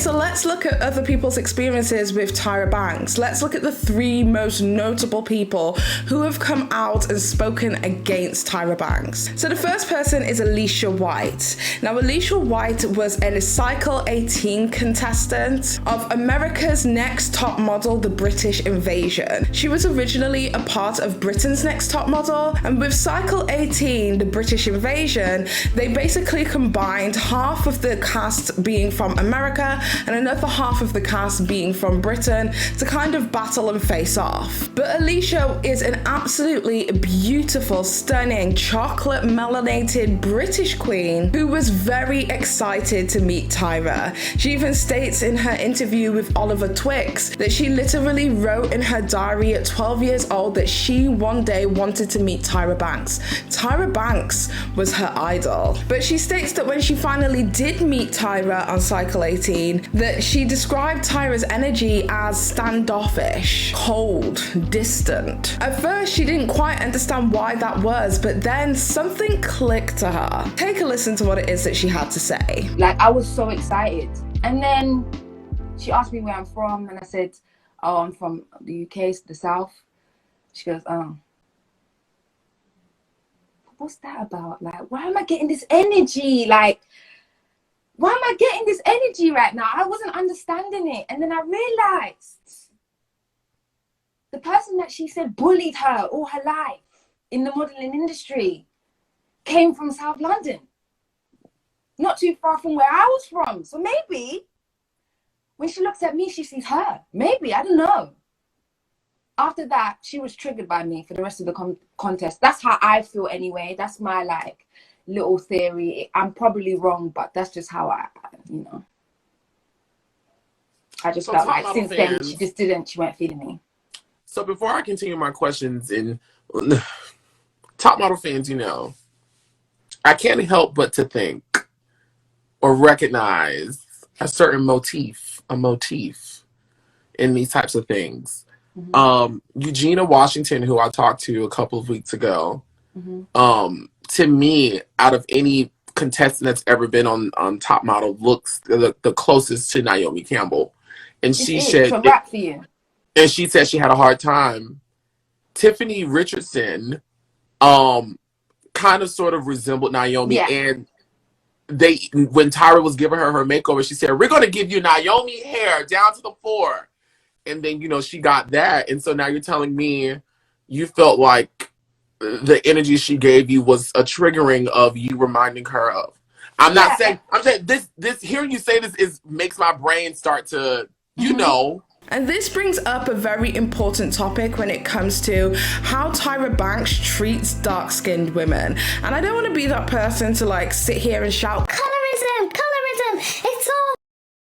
So let's look at other people's experiences with Tyra Banks. Let's look at the 3 most notable people who have come out and spoken against Tyra Banks. So the first person is Alicia White. Now, Alicia White was a Cycle 18 contestant of America's Next Top Model, The British Invasion. She was originally a part of Britain's Next Top Model, and with Cycle 18, The British Invasion, they basically combined half of the cast being from America and another half of the cast being from Britain to kind of battle and face off. But Alicia is an absolutely beautiful, stunning, chocolate melanated British queen who was very excited to meet Tyra. She even states in her interview with Oliver Twix that she literally wrote in her diary at 12 years old that she one day wanted to meet Tyra Banks. Tyra Banks was her idol. But she states that when she finally did meet Tyra on Cycle 18, that she described Tyra's energy as standoffish, cold, distant. At first, she didn't quite understand why that was, but then something clicked to her. Take a listen to what it is that she had to say. Like, I was so excited. And then she asked me where I'm from, and I said, oh, I'm from the UK, the South. She goes, oh. What's that about? Like, why am I getting this energy? Like, why am I getting this energy right now? I wasn't understanding it. And then I realized the person that she said bullied her all her life in the modeling industry came from South London, not too far from where I was from. So maybe when she looks at me, she sees her. Maybe, I don't know. After that, she was triggered by me for the rest of the contest. That's how I feel anyway. That's my, like, little theory. I'm probably wrong, but that's just how I, you know. I just So felt top like model since then fans- she weren't feeling me. So before I continue my questions, in top model fans, you know, I can't help but to think or recognize a certain motif in these types of things. Eugenia Washington, who I talked to a couple of weeks ago, to me, out of any contestant that's ever been on Top Model, looks the closest to Naomi Campbell. And she said, a wrap for you. and she said she had a hard time. Tiffany Richardson, kind of sort of resembled Naomi, and when Tyra was giving her makeover, she said, "We're going to give you Naomi hair down to the floor," and then she got that, and so now you're telling me you felt like the energy she gave you was a triggering of you reminding her of. I'm saying this. Hearing you say this makes my brain start to know. And this brings up a very important topic when it comes to how Tyra Banks treats dark-skinned women. And I don't want to be that person to sit here and shout, colorism, it's all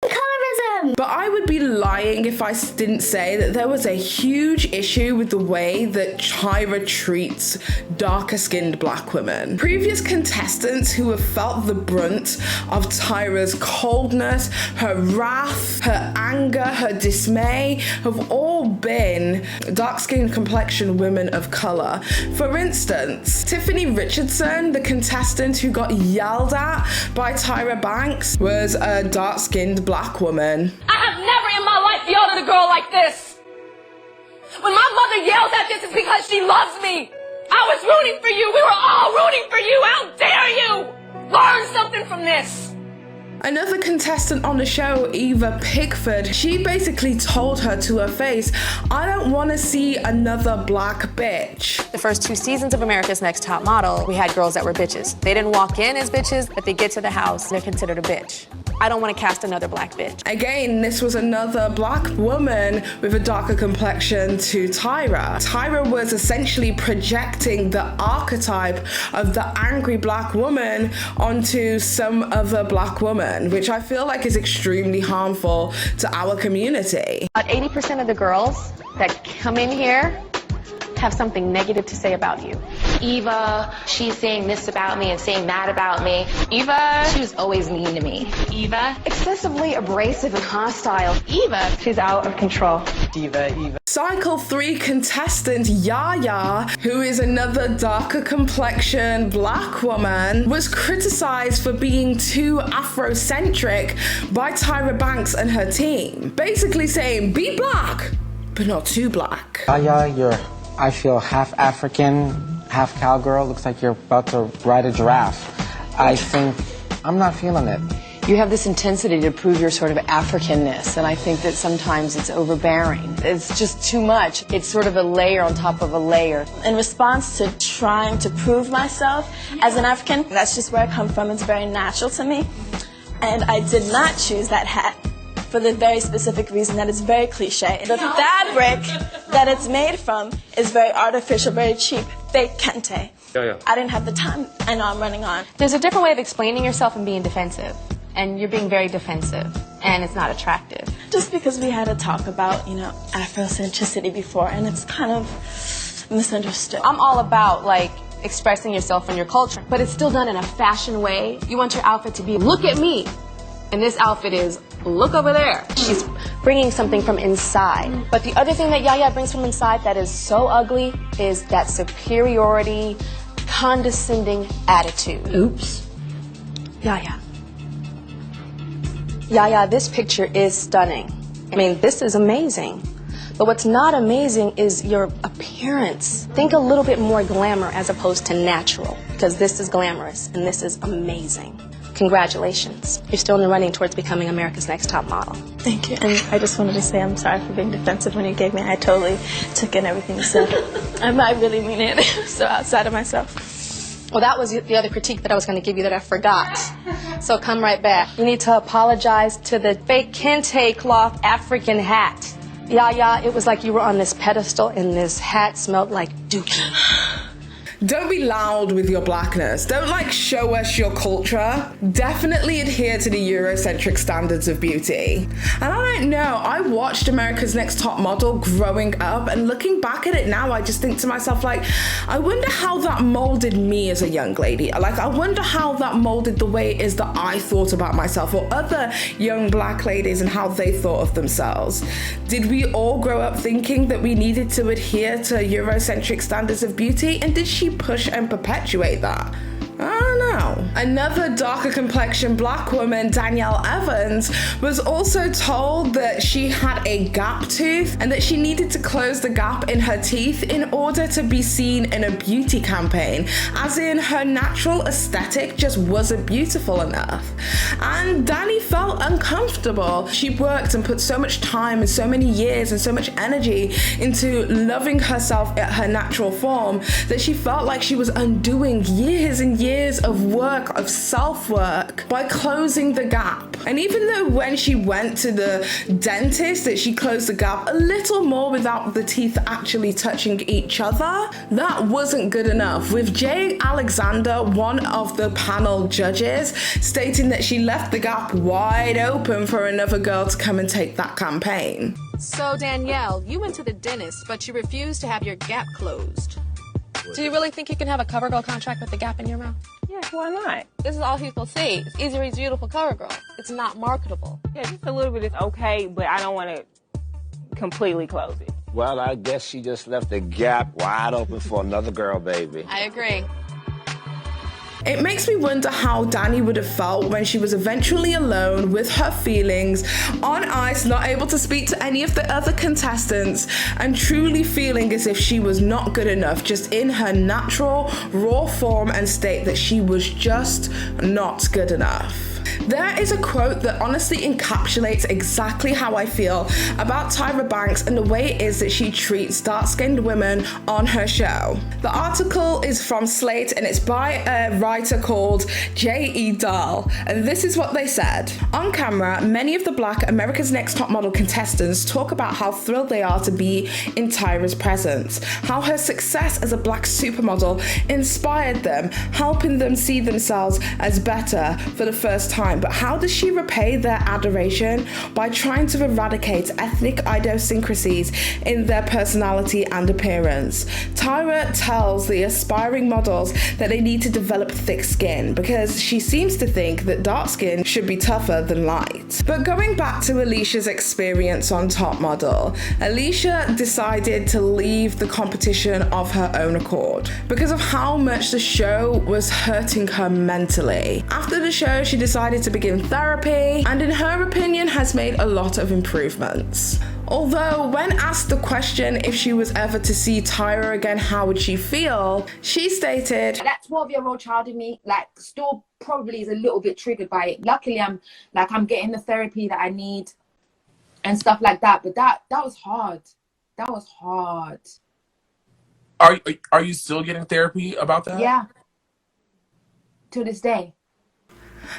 colorism. But I would be lying if I didn't say that there was a huge issue with the way that Tyra treats darker-skinned black women. Previous contestants who have felt the brunt of Tyra's coldness, her wrath, her anger, her dismay, have all been dark-skinned complexion women of color. For instance, Tiffany Richardson, the contestant who got yelled at by Tyra Banks, was a dark-skinned black woman. I have never in my life yelled at a girl like this. When my mother yells at this, it's because she loves me. I was rooting for you. We were all rooting for you. How dare you? Learn something from this. Another contestant on the show, Eva Pickford, she basically told her to her face, "I don't want to see another black bitch." The first 2 seasons of America's Next Top Model, we had girls that were bitches. They didn't walk in as bitches, but they get to the house, they're considered a bitch. I don't want to cast another black bitch. Again, this was another black woman with a darker complexion to Tyra. Tyra was essentially projecting the archetype of the angry black woman onto some other black woman, which I feel like is extremely harmful to our community. About 80% of the girls that come in here have something negative to say about you. Eva, she's saying this about me and saying that about me. Eva, she was always mean to me. Eva, excessively abrasive and hostile. Eva, she's out of control. Eva. Cycle 3 contestant Yaya, who is another darker complexion black woman, was criticized for being too Afrocentric by Tyra Banks and her team. Basically saying, be black, but not too black. I feel half African, half cowgirl. Looks like you're about to ride a giraffe. I think I'm not feeling it. You have this intensity to prove your sort of Africanness, and I think that sometimes it's overbearing. It's just too much. It's sort of a layer on top of a layer. In response to trying to prove myself as an African, that's just where I come from. It's very natural to me. And I did not choose that hat for the very specific reason that it's very cliche. The fabric that it's made from is very artificial, very cheap, fake kente. I didn't have the time. I know I'm running on. There's a different way of explaining yourself and being defensive. And you're being very defensive, and it's not attractive. Just because we had a talk about, Afrocentricity before, and it's kind of misunderstood. I'm all about, expressing yourself and your culture, but it's still done in a fashion way. You want your outfit to be, look at me. And this outfit is, look over there. She's bringing something from inside. But the other thing that Yaya brings from inside that is so ugly is that superiority, condescending attitude. Oops. Yaya, this picture is stunning. I mean, this is amazing. But what's not amazing is your appearance. Think a little bit more glamour as opposed to natural, because this is glamorous and this is amazing. Congratulations. You're still in the running towards becoming America's Next Top Model. Thank you. And I just wanted to say I'm sorry for being defensive when you gave me. I totally took in everything you said. I really mean it. So outside of myself. Well, that was the other critique that I was going to give you that I forgot. So come right back. You need to apologize to the fake kente cloth African hat. Yaya, it was like you were on this pedestal and this hat smelled like dookie. Don't be loud with your blackness. Don't like show us your culture. Definitely adhere to the Eurocentric standards of beauty. And I don't know, I watched America's Next Top Model growing up, and looking back at it now, I just think to myself, like, I wonder how that molded me as a young lady. Like, I wonder how that molded the way it is that I thought about myself, or other young black ladies and how they thought of themselves. Did we all grow up thinking that we needed to adhere to Eurocentric standards of beauty, and did she push and perpetuate that? I don't know. Another darker complexion black woman, Danielle Evans, was also told that she had a gap tooth and that she needed to close the gap in her teeth in order to be seen in a beauty campaign, as in her natural aesthetic just wasn't beautiful enough. And Dani felt uncomfortable. She worked and put so much time and so many years and so much energy into loving herself at her natural form that she felt like she was undoing years and years of work, of self-work, by closing the gap. And even though when she went to the dentist that she closed the gap a little more without the teeth actually touching each other, that wasn't good enough, with Jay Alexander, one of the panel judges, stating that she left the gap wide open for another girl to come and take that campaign. So Danielle, you went to the dentist, but you refused to have your gap closed. Do you really think you can have a CoverGirl contract with the gap in your mouth? Yeah, why not? This is all people see. It's Easy Reads Beautiful CoverGirl. It's not marketable. Yeah, just a little bit is okay, but I don't want to completely close it. Well, I guess she just left the gap wide open for another girl, baby. I agree. It makes me wonder how Dani would have felt when she was eventually alone with her feelings, on ice, not able to speak to any of the other contestants, and truly feeling as if she was not good enough, just in her natural, raw form and state that she was just not good enough. There is a quote that honestly encapsulates exactly how I feel about Tyra Banks and the way it is that she treats dark-skinned women on her show. The article is from Slate and it's by a writer called J.E. Dahl, and this is what they said. On camera, many of the black America's Next Top Model contestants talk about how thrilled they are to be in Tyra's presence, how her success as a black supermodel inspired them, helping them see themselves as better for the first time. But how does she repay their adoration? By trying to eradicate ethnic idiosyncrasies in their personality and appearance. Tyra tells the aspiring models that they need to develop thick skin because she seems to think that dark skin should be tougher than light. But going back to Alicia's experience on Top Model, Alicia decided to leave the competition of her own accord because of how much the show was hurting her mentally. After the show, she decided to begin therapy and in her opinion has made a lot of improvements. Although when asked the question if she was ever to see Tyra again, how would she feel? She stated, that 12-year-old child in me, like, still probably is a little bit triggered by it. Luckily, I'm getting the therapy that I need and stuff like that. But that was hard. That was hard. Are you still getting therapy about that? Yeah. To this day.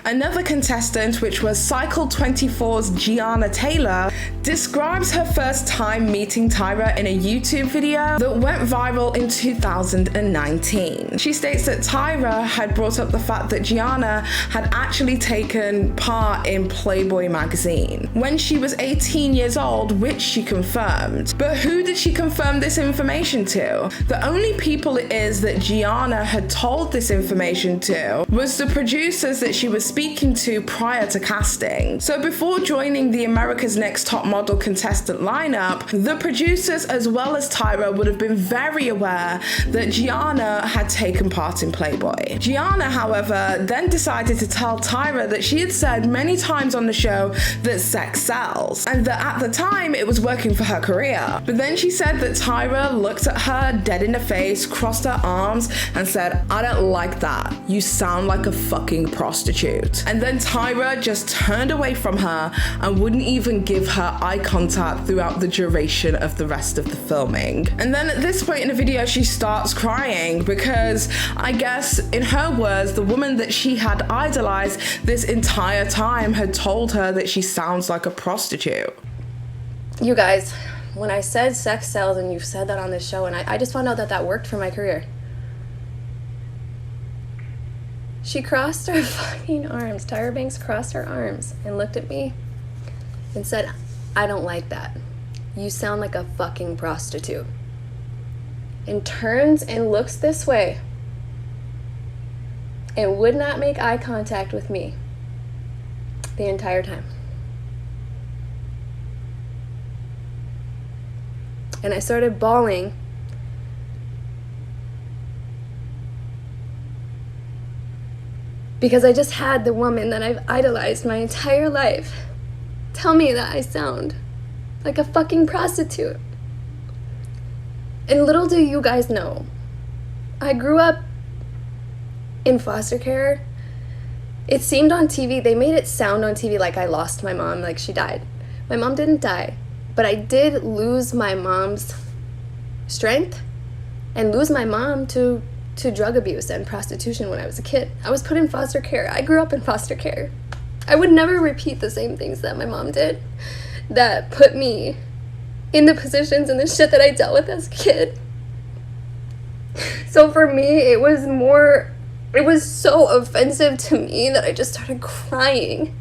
Another contestant, which was Cycle 24's Gianna Taylor, describes her first time meeting Tyra in a YouTube video that went viral in 2019. She states that Tyra had brought up the fact that Gianna had actually taken part in Playboy magazine when she was 18 years old, which she confirmed. But who did she confirm this information to? The only people it is that Gianna had told this information to was the producers that she was speaking to prior to casting. So before joining the America's Next Top Model contestant lineup, the producers as well as Tyra would have been very aware that Gianna had taken part in Playboy. Gianna, however, then decided to tell Tyra that she had said many times on the show that sex sells, and that at the time it was working for her career. But then she said that Tyra looked at her dead in the face, crossed her arms, and said, "I don't like that. You sound like a fucking prostitute." And then Tyra just turned away from her and wouldn't even give her eye contact throughout the duration of the rest of the filming. And then at this point in the video, she starts crying because I guess, in her words, the woman that she had idolized this entire time had told her that she sounds like a prostitute. You guys, when I said sex sells and you said that on this show, and I just found out that that worked for my career. She crossed her fucking arms. Tyra Banks crossed her arms and looked at me and said, I don't like that. You sound like a fucking prostitute. And turns and looks this way and would not make eye contact with me the entire time. And I started bawling because I just had the woman that I've idolized my entire life tell me that I sound like a fucking prostitute. And little do you guys know, I grew up in foster care. It seemed on TV, they made it sound on TV like I lost my mom, like she died. My mom didn't die, but I did lose my mom's strength and lose my mom to drug abuse and prostitution when I was a kid. I was put in foster care. I grew up in foster care. I would never repeat the same things that my mom did that put me in the positions and the shit that I dealt with as a kid. So for me, it was so offensive to me that I just started crying.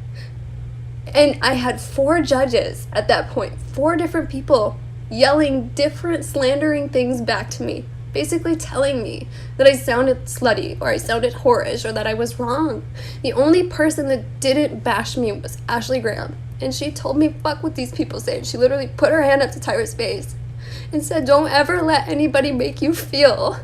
And I had 4 judges at that point, 4 different people yelling different slandering things back to me, basically telling me that I sounded slutty or I sounded whorish or that I was wrong. The only person that didn't bash me was Ashley Graham. And she told me, fuck what these people say. She literally put her hand up to Tyra's face and said, don't ever let anybody make you feel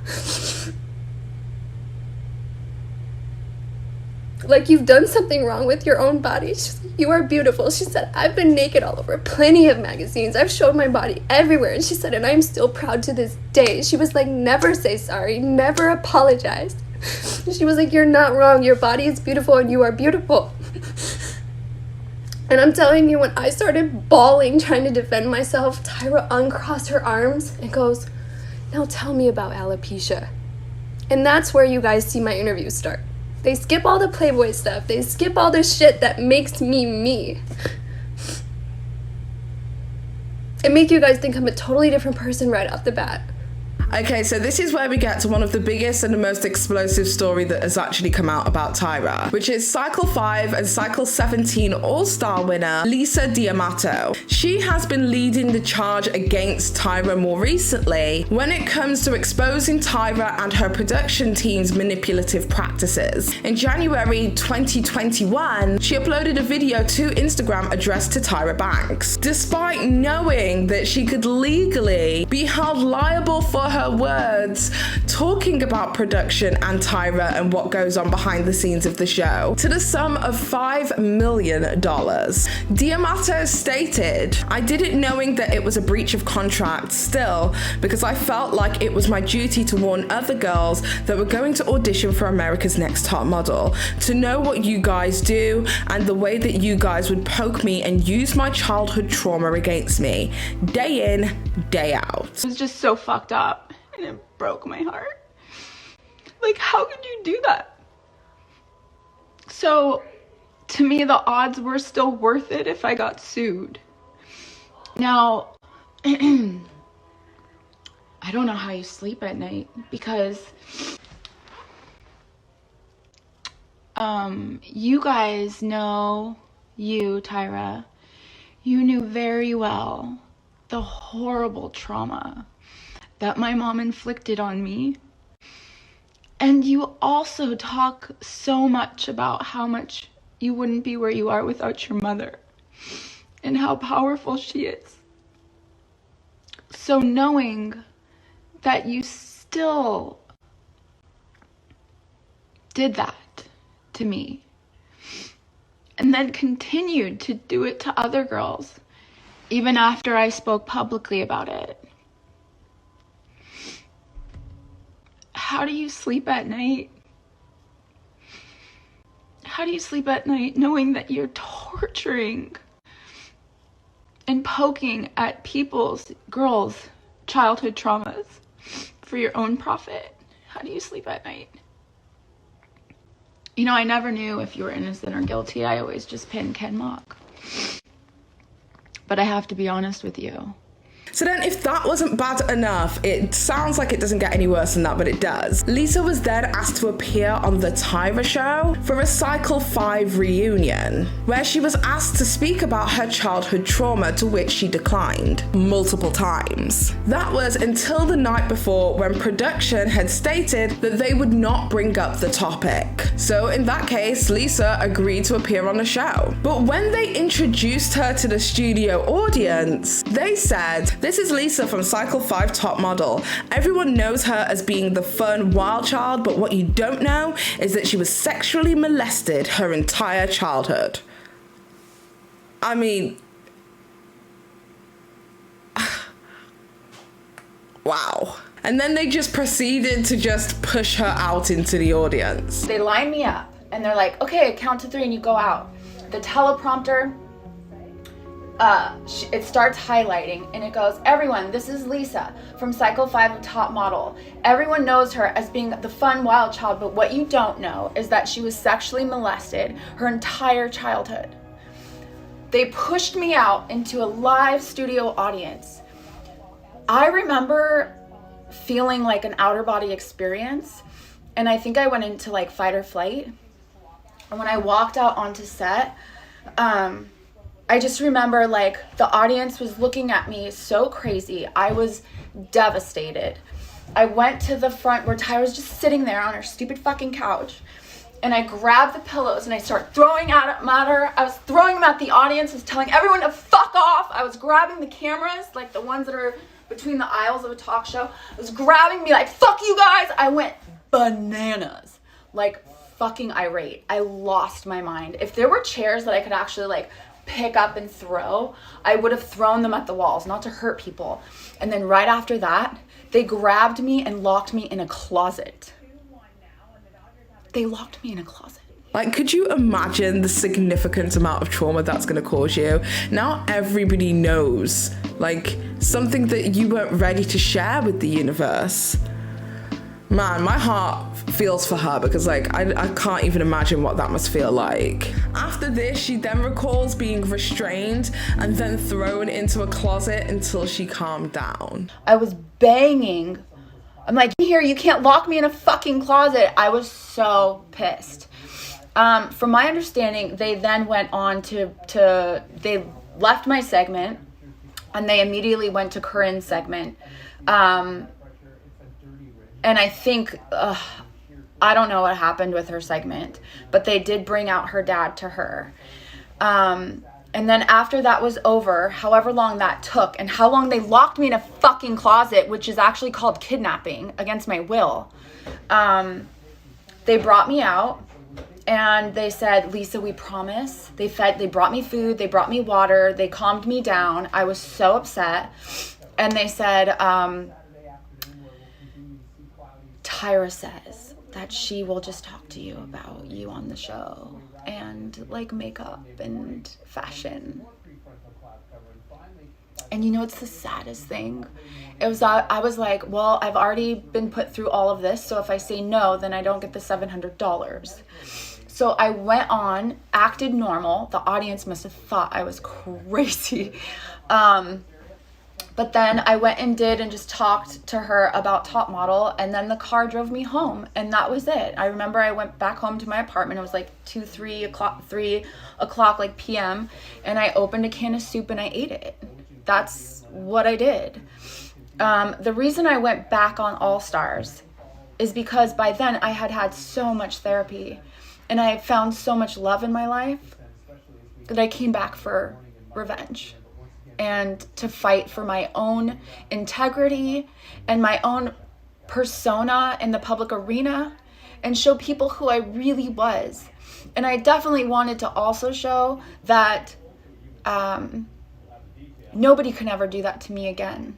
like you've done something wrong with your own body. She's like, you are beautiful. She said, I've been naked all over plenty of magazines. I've showed my body everywhere. And she said, and I'm still proud to this day. She was like, never say sorry, never apologize. She was like, you're not wrong. Your body is beautiful and you are beautiful. And I'm telling you, when I started bawling, trying to defend myself, Tyra uncrossed her arms and goes, now tell me about alopecia. And that's where you guys see my interviews start. They skip all the Playboy stuff. They skip all the shit that makes me me. And make you guys think I'm a totally different person right off the bat. Okay, so this is where we get to one of the biggest and the most explosive story that has actually come out about Tyra, which is Cycle 5 and Cycle 17 All-Star winner Lisa D'Amato. She has been leading the charge against Tyra more recently when it comes to exposing Tyra and her production team's manipulative practices. In January 2021, she uploaded a video to Instagram addressed to Tyra Banks. Despite knowing that she could legally be held liable for her words talking about production and Tyra and what goes on behind the scenes of the show, to the sum of $5 million. D'Amato stated, I did it knowing that it was a breach of contract still, because I felt like it was my duty to warn other girls that were going to audition for America's Next Top Model, to know what you guys do and the way that you guys would poke me and use my childhood trauma against me, day in, day out. It was just so fucked up. And it broke my heart. Like, how could you do that? So, to me, the odds were still worth it if I got sued. Now, I don't know how you sleep at night because you guys know, Tyra, you knew very well the horrible trauma that my mom inflicted on me. And you also talk so much about how much you wouldn't be where you are without your mother and how powerful she is. So knowing that you still did that to me and then continued to do it to other girls even after I spoke publicly about it. How do you sleep at night? How do you sleep at night knowing that you're torturing and poking at girls' childhood traumas for your own profit? How do you sleep at night? You know, I never knew if you were innocent or guilty. I always just pinned Ken Mock. But I have to be honest with you. So then if that wasn't bad enough, it sounds like it doesn't get any worse than that, but it does. Lisa was then asked to appear on the Tyra show for a Cycle 5 reunion, where she was asked to speak about her childhood trauma, to which she declined multiple times. That was until the night before, when production had stated that they would not bring up the topic. So in that case, Lisa agreed to appear on the show. But when they introduced her to the studio audience, they said, "This is Lisa from Cycle 5 Top Model. Everyone knows her as being the fun, wild child, but what you don't know is that she was sexually molested her entire childhood." I mean, wow. And then they just proceeded to just push her out into the audience. They line me up and they're like, "Okay, count to 3 and you go out." The teleprompter, it starts highlighting and it goes, "Everyone, this is Lisa from Cycle 5 of Top Model. Everyone knows her as being the fun, wild child, but what you don't know is that she was sexually molested her entire childhood." They pushed me out into a live studio audience. I remember feeling like an outer body experience, and I think I went into like fight or flight. And when I walked out onto set, I just remember like the audience was looking at me so crazy. I was devastated. I went to the front where Tyra was just sitting there on her stupid fucking couch, and I grabbed the pillows and I started throwing at her. I was throwing them at the audience. I was telling everyone to fuck off. I was grabbing the cameras, like the ones that are between the aisles of a talk show. I was grabbing me like, "Fuck you guys." I went bananas, like fucking irate. I lost my mind. If there were chairs that I could actually like pick up and throw, I would have thrown them at the walls, not to hurt people. And then right after that, they grabbed me and locked me in a closet. They locked me in a closet. Like, could you imagine the significant amount of trauma that's going to cause you? Now everybody knows, like, something that you weren't ready to share with the universe. Man, my heart feels for her, because like I can't even imagine what that must feel like. After this, she then recalls being restrained and then thrown into a closet until she calmed down. I was banging. I'm like, "Here, you can't lock me in a fucking closet." I was so pissed. From my understanding, they then went on they left my segment and they immediately went to Corinne's segment. And I think, I don't know what happened with her segment, but they did bring out her dad to her. And then after that was over, however long that took, and how long they locked me in a fucking closet, which is actually called kidnapping against my will, they brought me out and they said, "Lisa, we promise." They brought me food, they brought me water, they calmed me down. I was so upset. And they said, "Tyra says that she will just talk to you about you on the show and like makeup and fashion." And you know, it's the saddest thing. It was, I was like, well, I've already been put through all of this, so if I say no, then I don't get the $700. So I went on, acted normal. The audience must have thought I was crazy. But then I went and just talked to her about Top Model, and then the car drove me home, and that was it. I remember I went back home to my apartment. It was like 3 o'clock like PM, and I opened a can of soup and I ate it. That's what I did. The reason I went back on All Stars is because by then I had had so much therapy, and I had found so much love in my life that I came back for revenge and to fight for my own integrity and my own persona in the public arena and show people who I really was. And I definitely wanted to also show that nobody could ever do that to me again.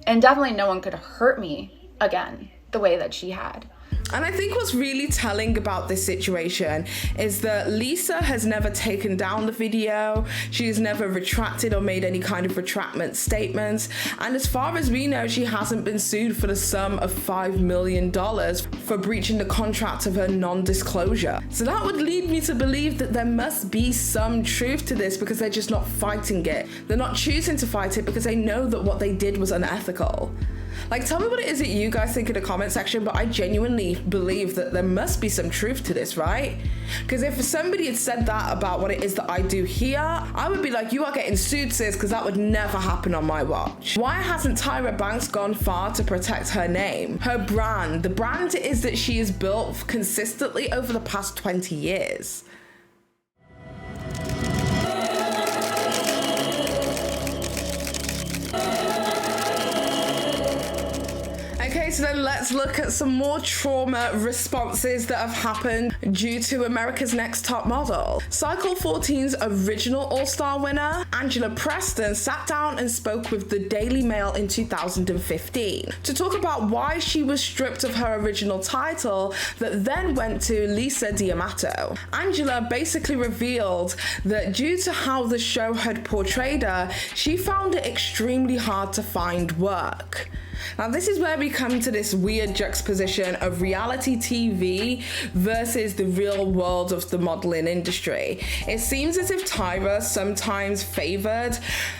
And definitely no one could hurt me again the way that she had. And I think what's really telling about this situation is that Lisa has never taken down the video. She has never retracted or made any kind of retractment statements. And as far as we know, she hasn't been sued for the sum of $5 million for breaching the contract of her non-disclosure. So that would lead me to believe that there must be some truth to this, because they're just not fighting it. They're not choosing to fight it because they know that what they did was unethical. Like, tell me what it is that you guys think in the comment section, but I genuinely believe that there must be some truth to this, right? Because if somebody had said that about what it is that I do here, I would be like, you are getting sued, sis, because that would never happen on my watch. Why hasn't Tyra Banks gone far to protect her name, her brand, the brand it is that she has built consistently over the past 20 years? Okay, so then let's look at some more trauma responses that have happened due to America's Next Top Model. Cycle 14's original All-Star winner, Angela Preston, sat down and spoke with the Daily Mail in 2015 to talk about why she was stripped of her original title that then went to Lisa D'Amato. Angela basically revealed that due to how the show had portrayed her, she found it extremely hard to find work. Now, this is where we come to this weird juxtaposition of reality TV versus the real world of the modeling industry. It seems as if Tyra sometimes favored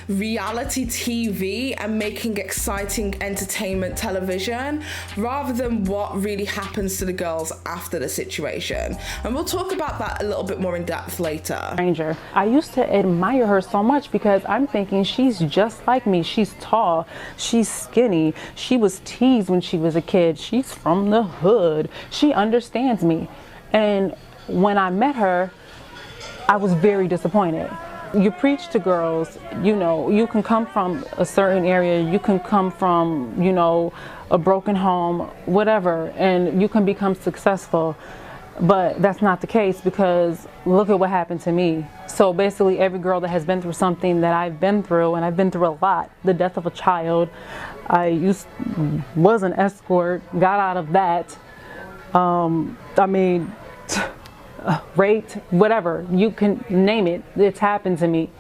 reality TV and making exciting entertainment television rather than what really happens to the girls after the situation. And we'll talk about that a little bit more in depth later. Stranger. I used to admire her so much because I'm thinking she's just like me. She's tall, she's skinny. She was teased when she was a kid. She's from the hood. She understands me. And when I met her, I was very disappointed. You preach to girls, you know, you can come from a certain area, you can come from, you know, a broken home, whatever, and you can become successful. But that's not the case, because look at what happened to me. So basically every girl that has been through something that I've been through, and I've been through a lot, the death of a child, I was an escort, got out of that, I mean, raped, whatever, you can name it, it's happened to me.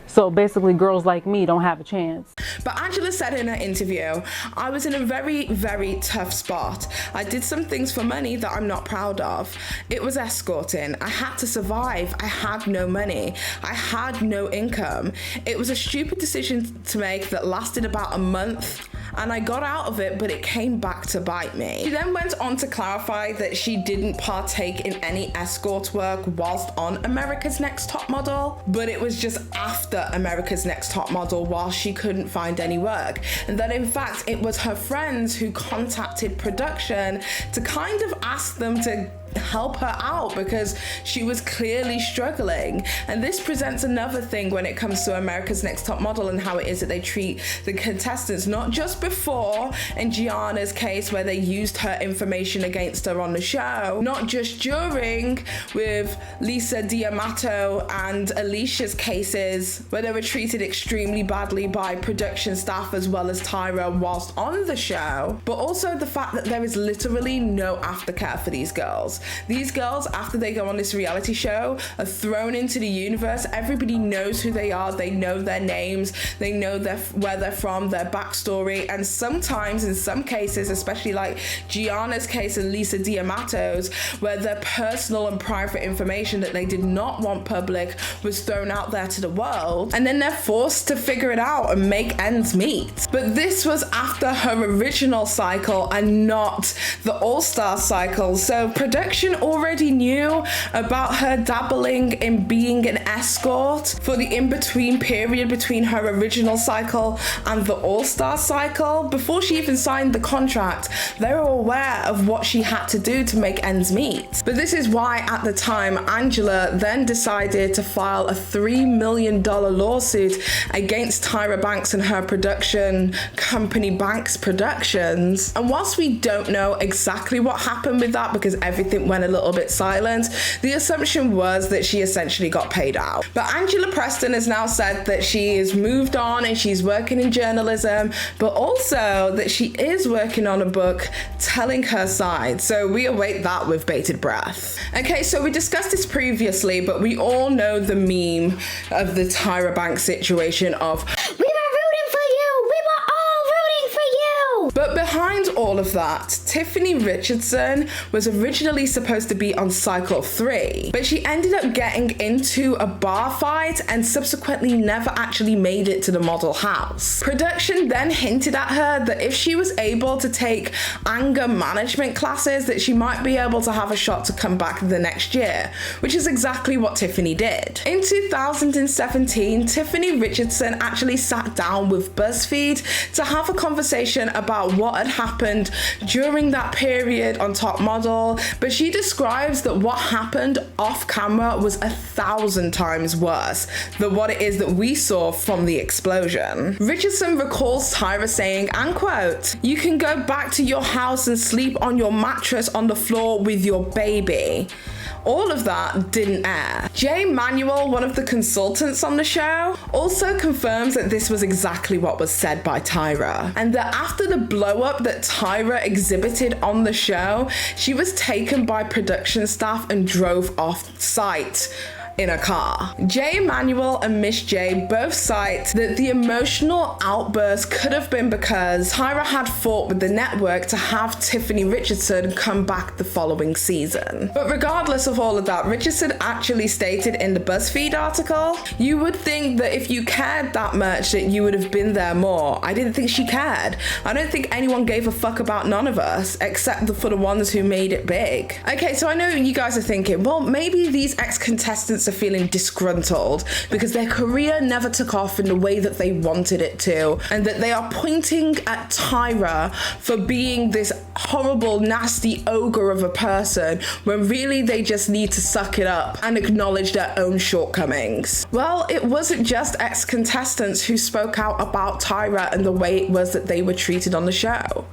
So basically girls like me don't have a chance. But Angela said in her interview, I was in a very, very tough spot. I did some things for money that I'm not proud of. It was escorting. I had to survive. I had no money. I had no income. It was a stupid decision to make that lasted about a month, and I got out of it, but it came back to bite me. She then went on to clarify that she didn't partake in any escort work whilst on America's Next Top Model, but it was just after America's Next Top Model while she couldn't find any work. And that in fact, it was her friends who contacted production to kind of ask them to help her out because she was clearly struggling. And this presents another thing when it comes to America's Next Top Model and how it is that they treat the contestants, not just before in Gianna's case where they used her information against her on the show, not just during with Lisa D'Amato and Alicia's cases where they were treated extremely badly by production staff as well as Tyra whilst on the show, but also the fact that there is literally no aftercare for these girls. These girls, after they go on this reality show, are thrown into the universe. Everybody knows who they are. They know their names. They know where they're from, their backstory. And sometimes, in some cases, especially like Gianna's case and Lisa D'Amato's, where their personal and private information that they did not want public was thrown out there to the world. And then they're forced to figure it out and make ends meet. But this was after her original cycle and not the All-Star cycle. So production already knew about her dabbling in being an escort for the in-between period between her original cycle and the All-Star cycle. Before she even signed the contract, they were aware of what she had to do to make ends meet. But this is why at the time, Angela then decided to file a $3 million lawsuit against Tyra Banks and her production company Banks Productions. And whilst we don't know exactly what happened with that because everything point went a little bit silent, the assumption was that she essentially got paid out. But Angela Preston has now said that she has moved on and she's working in journalism, but also that she is working on a book telling her side. So we await that with bated breath. Okay, so we discussed this previously, but we all know the meme of the Tyra Banks situation of, "We were rooting for you! We were all rooting for you!" But behind all of that, Tiffany Richardson was originally supposed to be on cycle 3, but she ended up getting into a bar fight and subsequently never actually made it to the model house. Production then hinted at her that if she was able to take anger management classes, that she might be able to have a shot to come back the next year, which is exactly what Tiffany did. In 2017, Tiffany Richardson actually sat down with BuzzFeed to have a conversation about what had happened during that period on Top Model, but she describes that what happened off camera was 1,000 times worse than what it is that we saw from the explosion. Richardson recalls Tyra saying, and quote, "You can go back to your house and sleep on your mattress on the floor with your baby." All of that didn't air. Jay Manuel, one of the consultants on the show, also confirms that this was exactly what was said by Tyra, and that after the blow up that Tyra exhibited on the show, she was taken by production staff and drove off site in a car. Jay Emanuel and Miss J both cite that the emotional outburst could have been because Tyra had fought with the network to have Tiffany Richardson come back the following season. But regardless of all of that, Richardson actually stated in the BuzzFeed article, "You would think that if you cared that much that you would have been there more. I didn't think she cared. I don't think anyone gave a fuck about none of us, except for the ones who made it big." Okay, so I know you guys are thinking, well, maybe these ex-contestants are feeling disgruntled because their career never took off in the way that they wanted it to, and that they are pointing at Tyra for being this horrible, nasty ogre of a person when really they just need to suck it up and acknowledge their own shortcomings. Well, it wasn't just ex-contestants who spoke out about Tyra and the way it was that they were treated on the show.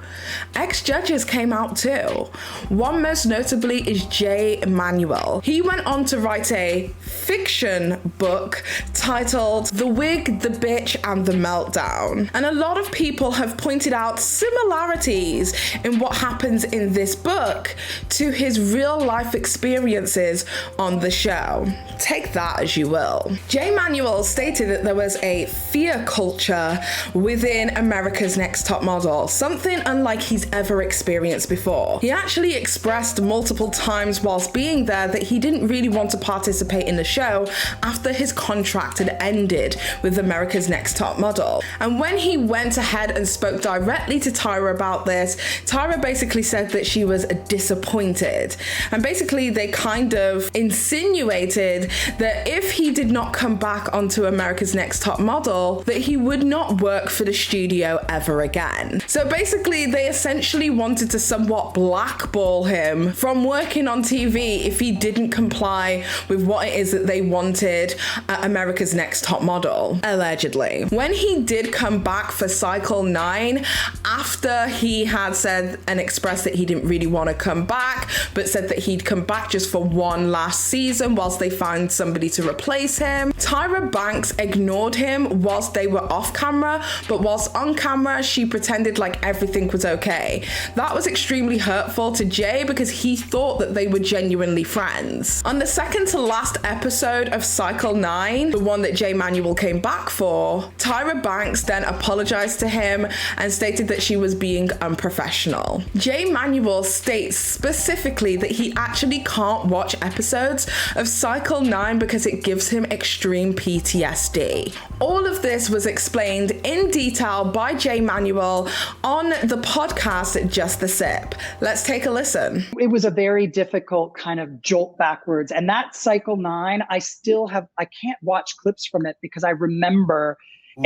Ex-judges came out too. One most notably is Jay Emanuel. He went on to write a fiction book titled The Wig, the Bitch, and the Meltdown. And a lot of people have pointed out similarities in what happens in this book to his real life experiences on the show. Take that as you will. Jay Manuel stated that there was a fear culture within America's Next Top Model, something unlike he's ever experienced before. He actually expressed multiple times whilst being there that he didn't really want to participate in the show after his contract had ended with America's Next Top Model. And when he went ahead and spoke directly to Tyra about this, Tyra basically said that she was disappointed. And basically they kind of insinuated that if he did not come back onto America's Next Top Model, that he would not work for the studio ever again. So basically they essentially wanted to somewhat blackball him from working on TV if he didn't comply with what it is that they wanted at America's Next Top Model, allegedly. When he did come back for cycle 9, after he had said and expressed that he didn't really want to come back, but said that he'd come back just for one last season whilst they found somebody to replace him, Tyra Banks ignored him whilst they were off camera, but whilst on camera, she pretended like everything was okay. That was extremely hurtful to Jay because he thought that they were genuinely friends. On the second to last episode of Cycle 9, the one that Jay Manuel came back for, Tyra Banks then apologized to him and stated that she was being unprofessional. Jay Manuel states specifically that he actually can't watch episodes of Cycle 9 because it gives him extreme PTSD. All of this was explained in detail by Jay Manuel on the podcast Just the Sip. Let's take a listen. It was a very difficult kind of jolt backwards. And that Cycle 9, I can't watch clips from it because I remember,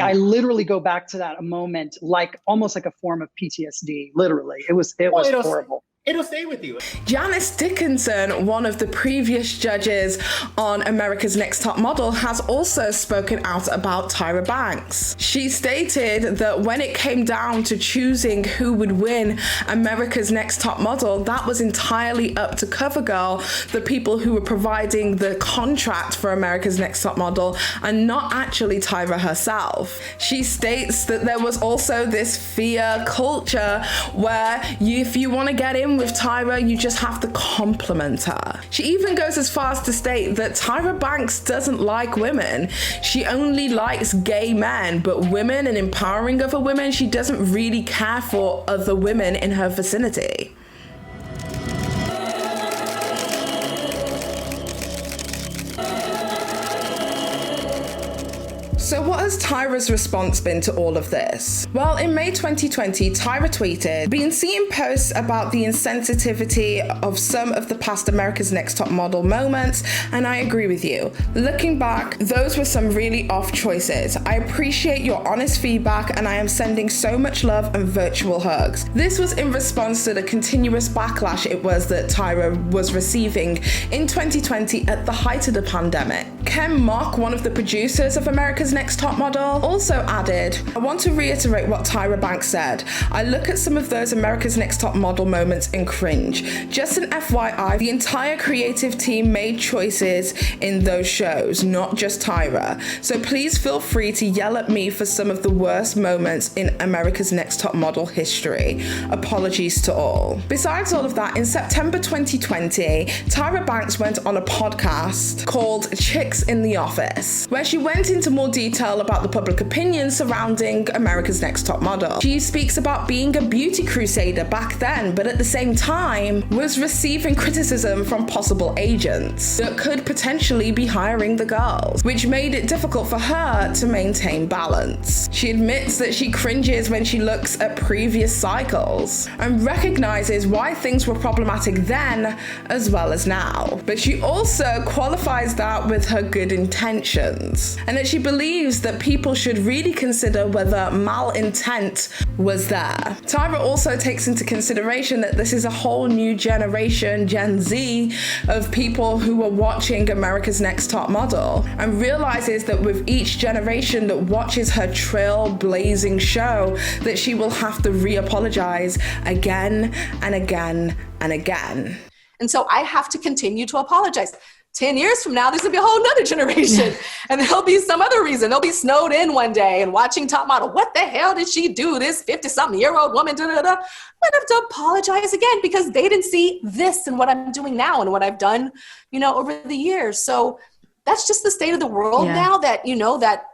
I literally go back to that a moment, like almost like a form of PTSD, literally. It was horrible. It'll stay with you. Janice Dickinson, one of the previous judges on America's Next Top Model, has also spoken out about Tyra Banks. She stated that when it came down to choosing who would win America's Next Top Model, that was entirely up to CoverGirl, the people who were providing the contract for America's Next Top Model, and not actually Tyra herself. She states that there was also this fear culture where if you want to get in with Tyra, you just have to compliment her. She even goes as far as to state that Tyra Banks doesn't like women. She only likes gay men, but women and empowering other women, she doesn't really care for other women in her vicinity. So what has Tyra's response been to all of this? Well, in May 2020, Tyra tweeted, "Been seeing posts about the insensitivity of some of the past America's Next Top Model moments, and I agree with you. Looking back, those were some really off choices. I appreciate your honest feedback, and I am sending so much love and virtual hugs." This was in response to the continuous backlash it was that Tyra was receiving in 2020 at the height of the pandemic. Ken Mock, one of the producers of America's Next Top Model, also added, "I want to reiterate what Tyra Banks said. I look at some of those America's Next Top Model moments and cringe. Just an FYI, the entire creative team made choices in those shows, not just Tyra. So please feel free to yell at me for some of the worst moments in America's Next Top Model history. Apologies to all." Besides all of that, in September 2020, Tyra Banks went on a podcast called Chicks in the Office, where she went into more detail about the public opinion surrounding America's Next Top Model. She speaks about being a beauty crusader back then, but at the same time was receiving criticism from possible agents that could potentially be hiring the girls, which made it difficult for her to maintain balance. She admits that she cringes when she looks at previous cycles and recognizes why things were problematic then as well as now. But she also qualifies that with her good intentions, and that she believes that people should really consider whether malintent was there. Tyra also takes into consideration that this is a whole new generation, Gen Z, of people who are watching America's Next Top Model, and realizes that with each generation that watches her trailblazing show, that she will have to re-apologize again and again and again. And so I have to continue to apologize. 10 years from now, there's gonna be a whole nother generation. And there'll be some other reason. They'll be snowed in one day and watching Top Model. What the hell did she do? This 50-something-year-old woman, da da da. I'm gonna have to apologize again because they didn't see this and what I'm doing now and what I've done, over the years. So that's just the state of the world now, that, that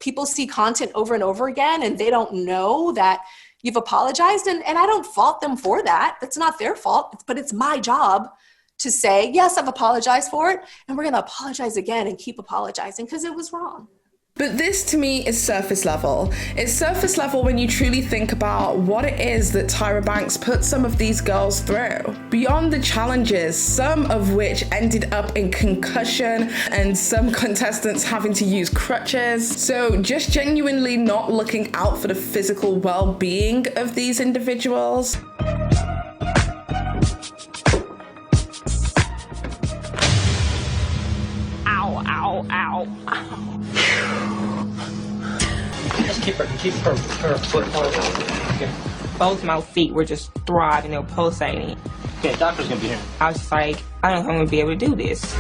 people see content over and over again and they don't know that you've apologized. And I don't fault them for that. That's not their fault, but it's my job to say, yes, I've apologized for it, and we're going to apologize again and keep apologizing because it was wrong. But this to me is surface level. It's surface level when you truly think about what it is that Tyra Banks put some of these girls through. Beyond the challenges, some of which ended up in concussion and some contestants having to use crutches. So just genuinely not looking out for the physical well-being of these individuals. Ow, ow. Just keep her foot on. Okay. Both my feet were just throbbing, they were pulsating. Okay, doctor's gonna be here. I was just like, I don't think I'm gonna be able to do this.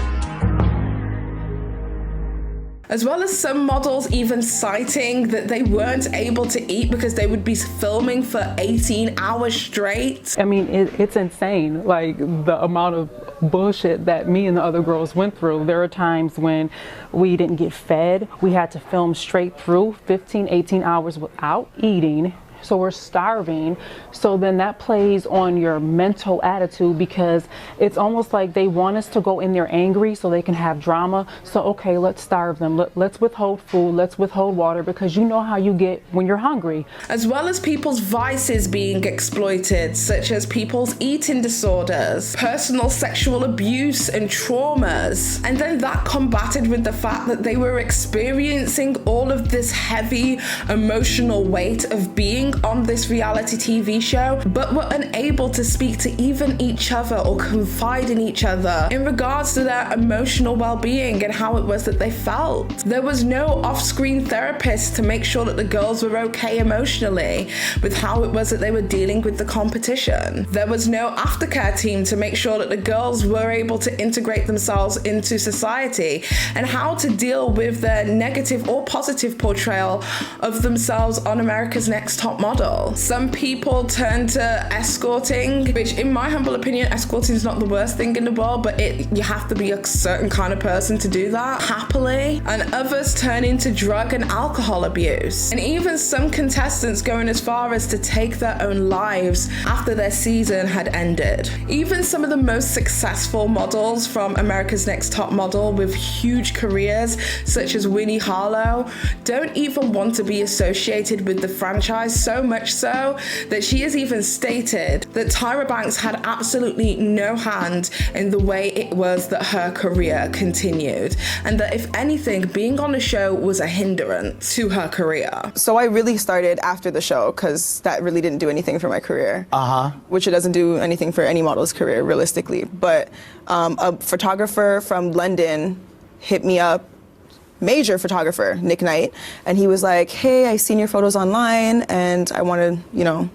As well as some models even citing that they weren't able to eat because they would be filming for 18 hours straight. I mean, it's insane, like the amount of bullshit that me and the other girls went through. There are times when we didn't get fed. We had to film straight through 15, 18 hours without eating. So we're starving. So then that plays on your mental attitude because it's almost like they want us to go in there angry so they can have drama. So, okay, let's starve them. Let's withhold food. Let's withhold water because you know how you get when you're hungry. As well as people's vices being exploited, such as people's eating disorders, personal sexual abuse and traumas. And then that combated with the fact that they were experiencing all of this heavy emotional weight of being on this reality TV show, but were unable to speak to even each other or confide in each other in regards to their emotional well-being and how it was that they felt. There was no off-screen therapist to make sure that the girls were okay emotionally with how it was that they were dealing with the competition. There was no aftercare team to make sure that the girls were able to integrate themselves into society and how to deal with their negative or positive portrayal of themselves on America's Next Top Model. Some people turn to escorting, which in my humble opinion, escorting is not the worst thing in the world, but you have to be a certain kind of person to do that happily. And others turn into drug and alcohol abuse. And even some contestants going as far as to take their own lives after their season had ended. Even some of the most successful models from America's Next Top Model with huge careers, such as Winnie Harlow, don't even want to be associated with the franchise, so much so that she has even stated that Tyra Banks had absolutely no hand in the way it was that her career continued, and that if anything, being on the show was a hindrance to her career. So I really started after the show because that really didn't do anything for my career. Which it doesn't do anything for any model's career, realistically. But a photographer from London hit me up, major photographer, Nick Knight, and he was like, hey, I seen your photos online and I want to,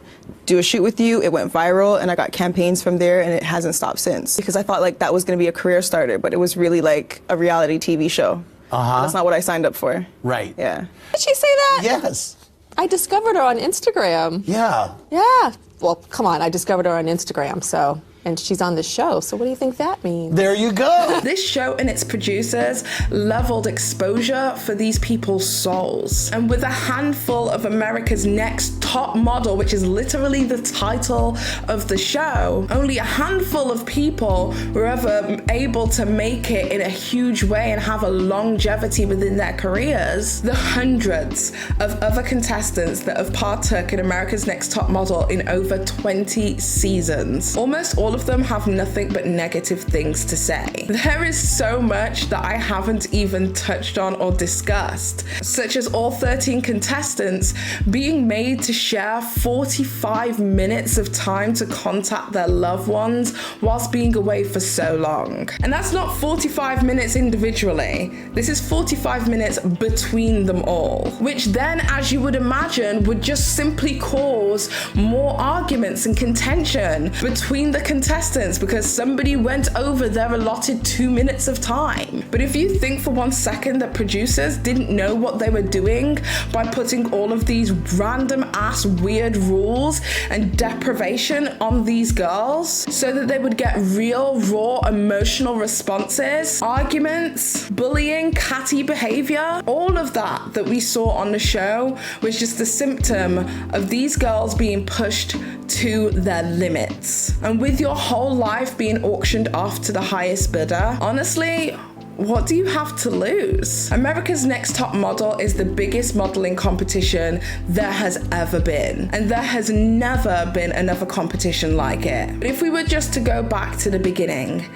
do a shoot with you. It went viral and I got campaigns from there and it hasn't stopped since. Because I thought like that was going to be a career starter, but it was really like a reality TV show. That's not what I signed up for. Right. Yeah. Did she say that? Yes. I discovered her on Instagram. Yeah. Yeah. Well, come on, I discovered her on Instagram, so. And she's on the show, so what do you think that means? There you go. This show and its producers leveled exposure for these people's souls. And with a handful of America's Next Top Model, which is literally the title of the show, only a handful of people were ever able to make it in a huge way and have a longevity within their careers. The hundreds of other contestants that have partook in America's Next Top Model in over 20 seasons. Almost all of them have nothing but negative things to say. There is so much that I haven't even touched on or discussed, such as all 13 contestants being made to share 45 minutes of time to contact their loved ones whilst being away for so long. And that's not 45 minutes individually. This is 45 minutes between them all, which then, as you would imagine, would just simply cause more arguments and contention between the contestants because somebody went over their allotted 2 minutes of time. But if you think for 1 second that producers didn't know what they were doing by putting all of these random ass weird rules and deprivation on these girls so that they would get real raw emotional responses, arguments, bullying, catty behavior, all of that we saw on the show was just a symptom of these girls being pushed to their limits. And with your whole life being auctioned off to the highest bidder, honestly, what do you have to lose? America's Next Top Model is the biggest modeling competition there has ever been, and there has never been another competition like it. But if we were just to go back to the beginning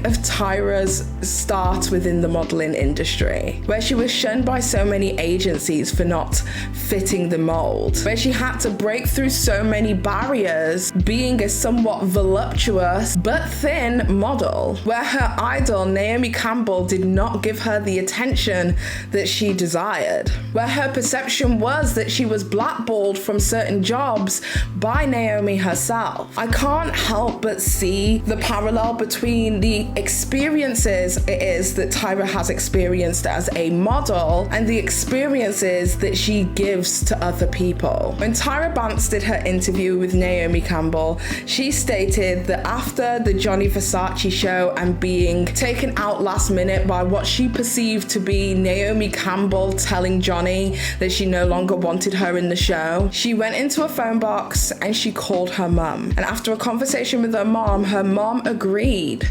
of Tyra's start within the modeling industry, where she was shunned by so many agencies for not fitting the mold, where she had to break through so many barriers being a somewhat voluptuous but thin model, where her idol Naomi Campbell did not give her the attention that she desired, where her perception was that she was blackballed from certain jobs by Naomi herself. I can't help but see the parallel between the experiences it is that Tyra has experienced as a model and the experiences that she gives to other people. When Tyra Banks did her interview with Naomi Campbell, she stated that after the Johnny Versace show and being taken out last minute by what she perceived to be Naomi Campbell telling Johnny that she no longer wanted her in the show, she went into a phone box and she called her mum. And after a conversation with her mom agreed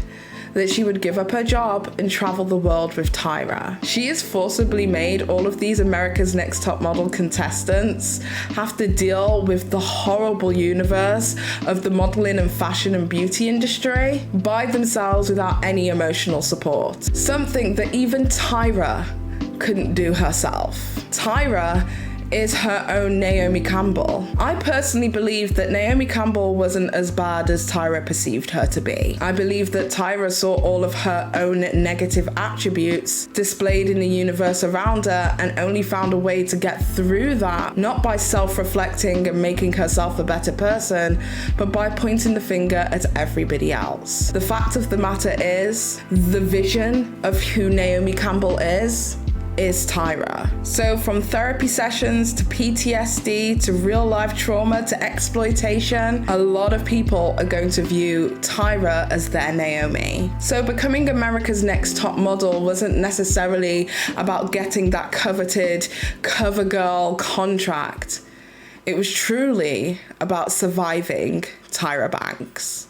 that she would give up her job and travel the world with Tyra. She has forcibly made all of these America's Next Top Model contestants have to deal with the horrible universe of the modeling and fashion and beauty industry by themselves without any emotional support. Something that even Tyra couldn't do herself. Tyra is her own Naomi Campbell. I personally believe that Naomi Campbell wasn't as bad as Tyra perceived her to be. I believe that Tyra saw all of her own negative attributes displayed in the universe around her and only found a way to get through that, not by self-reflecting and making herself a better person, but by pointing the finger at everybody else. The fact of the matter is, the vision of who Naomi Campbell is Tyra. So from therapy sessions to PTSD to real life trauma to exploitation, a lot of people are going to view Tyra as their Naomi. So becoming America's Next Top Model wasn't necessarily about getting that coveted cover girl contract. It was truly about surviving Tyra Banks.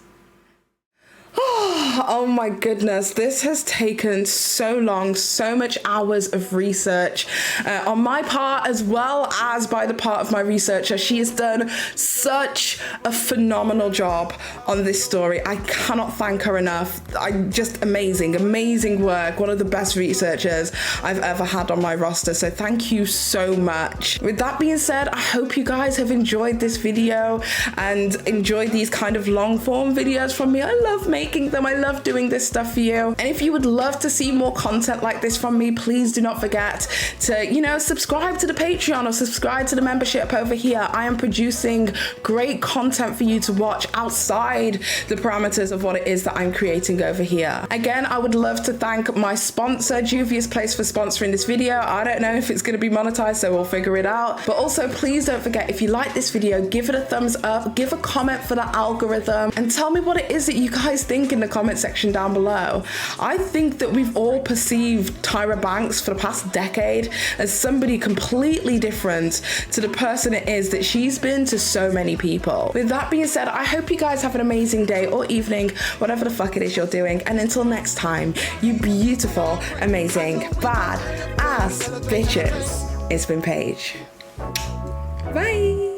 Oh my goodness, this has taken so long, so much hours of research on my part as well as by the part of my researcher. She has done such a phenomenal job on this story. I cannot thank her enough. Just amazing work. One of the best researchers I've ever had on my roster. So thank you so much. With that being said, I hope you guys have enjoyed this video and enjoyed these kind of long form videos from me. I love making them. I love doing this stuff for you. And if you would love to see more content like this from me, please do not forget to, subscribe to the Patreon or subscribe to the membership over here. I am producing great content for you to watch outside the parameters of what it is that I'm creating over here. Again, I would love to thank my sponsor, Juvia's Place, for sponsoring this video. I don't know if it's going to be monetized, so we'll figure it out. But also, please don't forget, if you like this video, give it a thumbs up, give a comment for the algorithm, and tell me what it is that you guys think in the comment section down below. I think that we've all perceived Tyra Banks for the past decade as somebody completely different to the person it is that she's been to so many people. With that being said, I hope you guys have an amazing day or evening, whatever the fuck it is you're doing. And until next time, you beautiful, amazing, bad ass bitches. It's been Paige. Bye.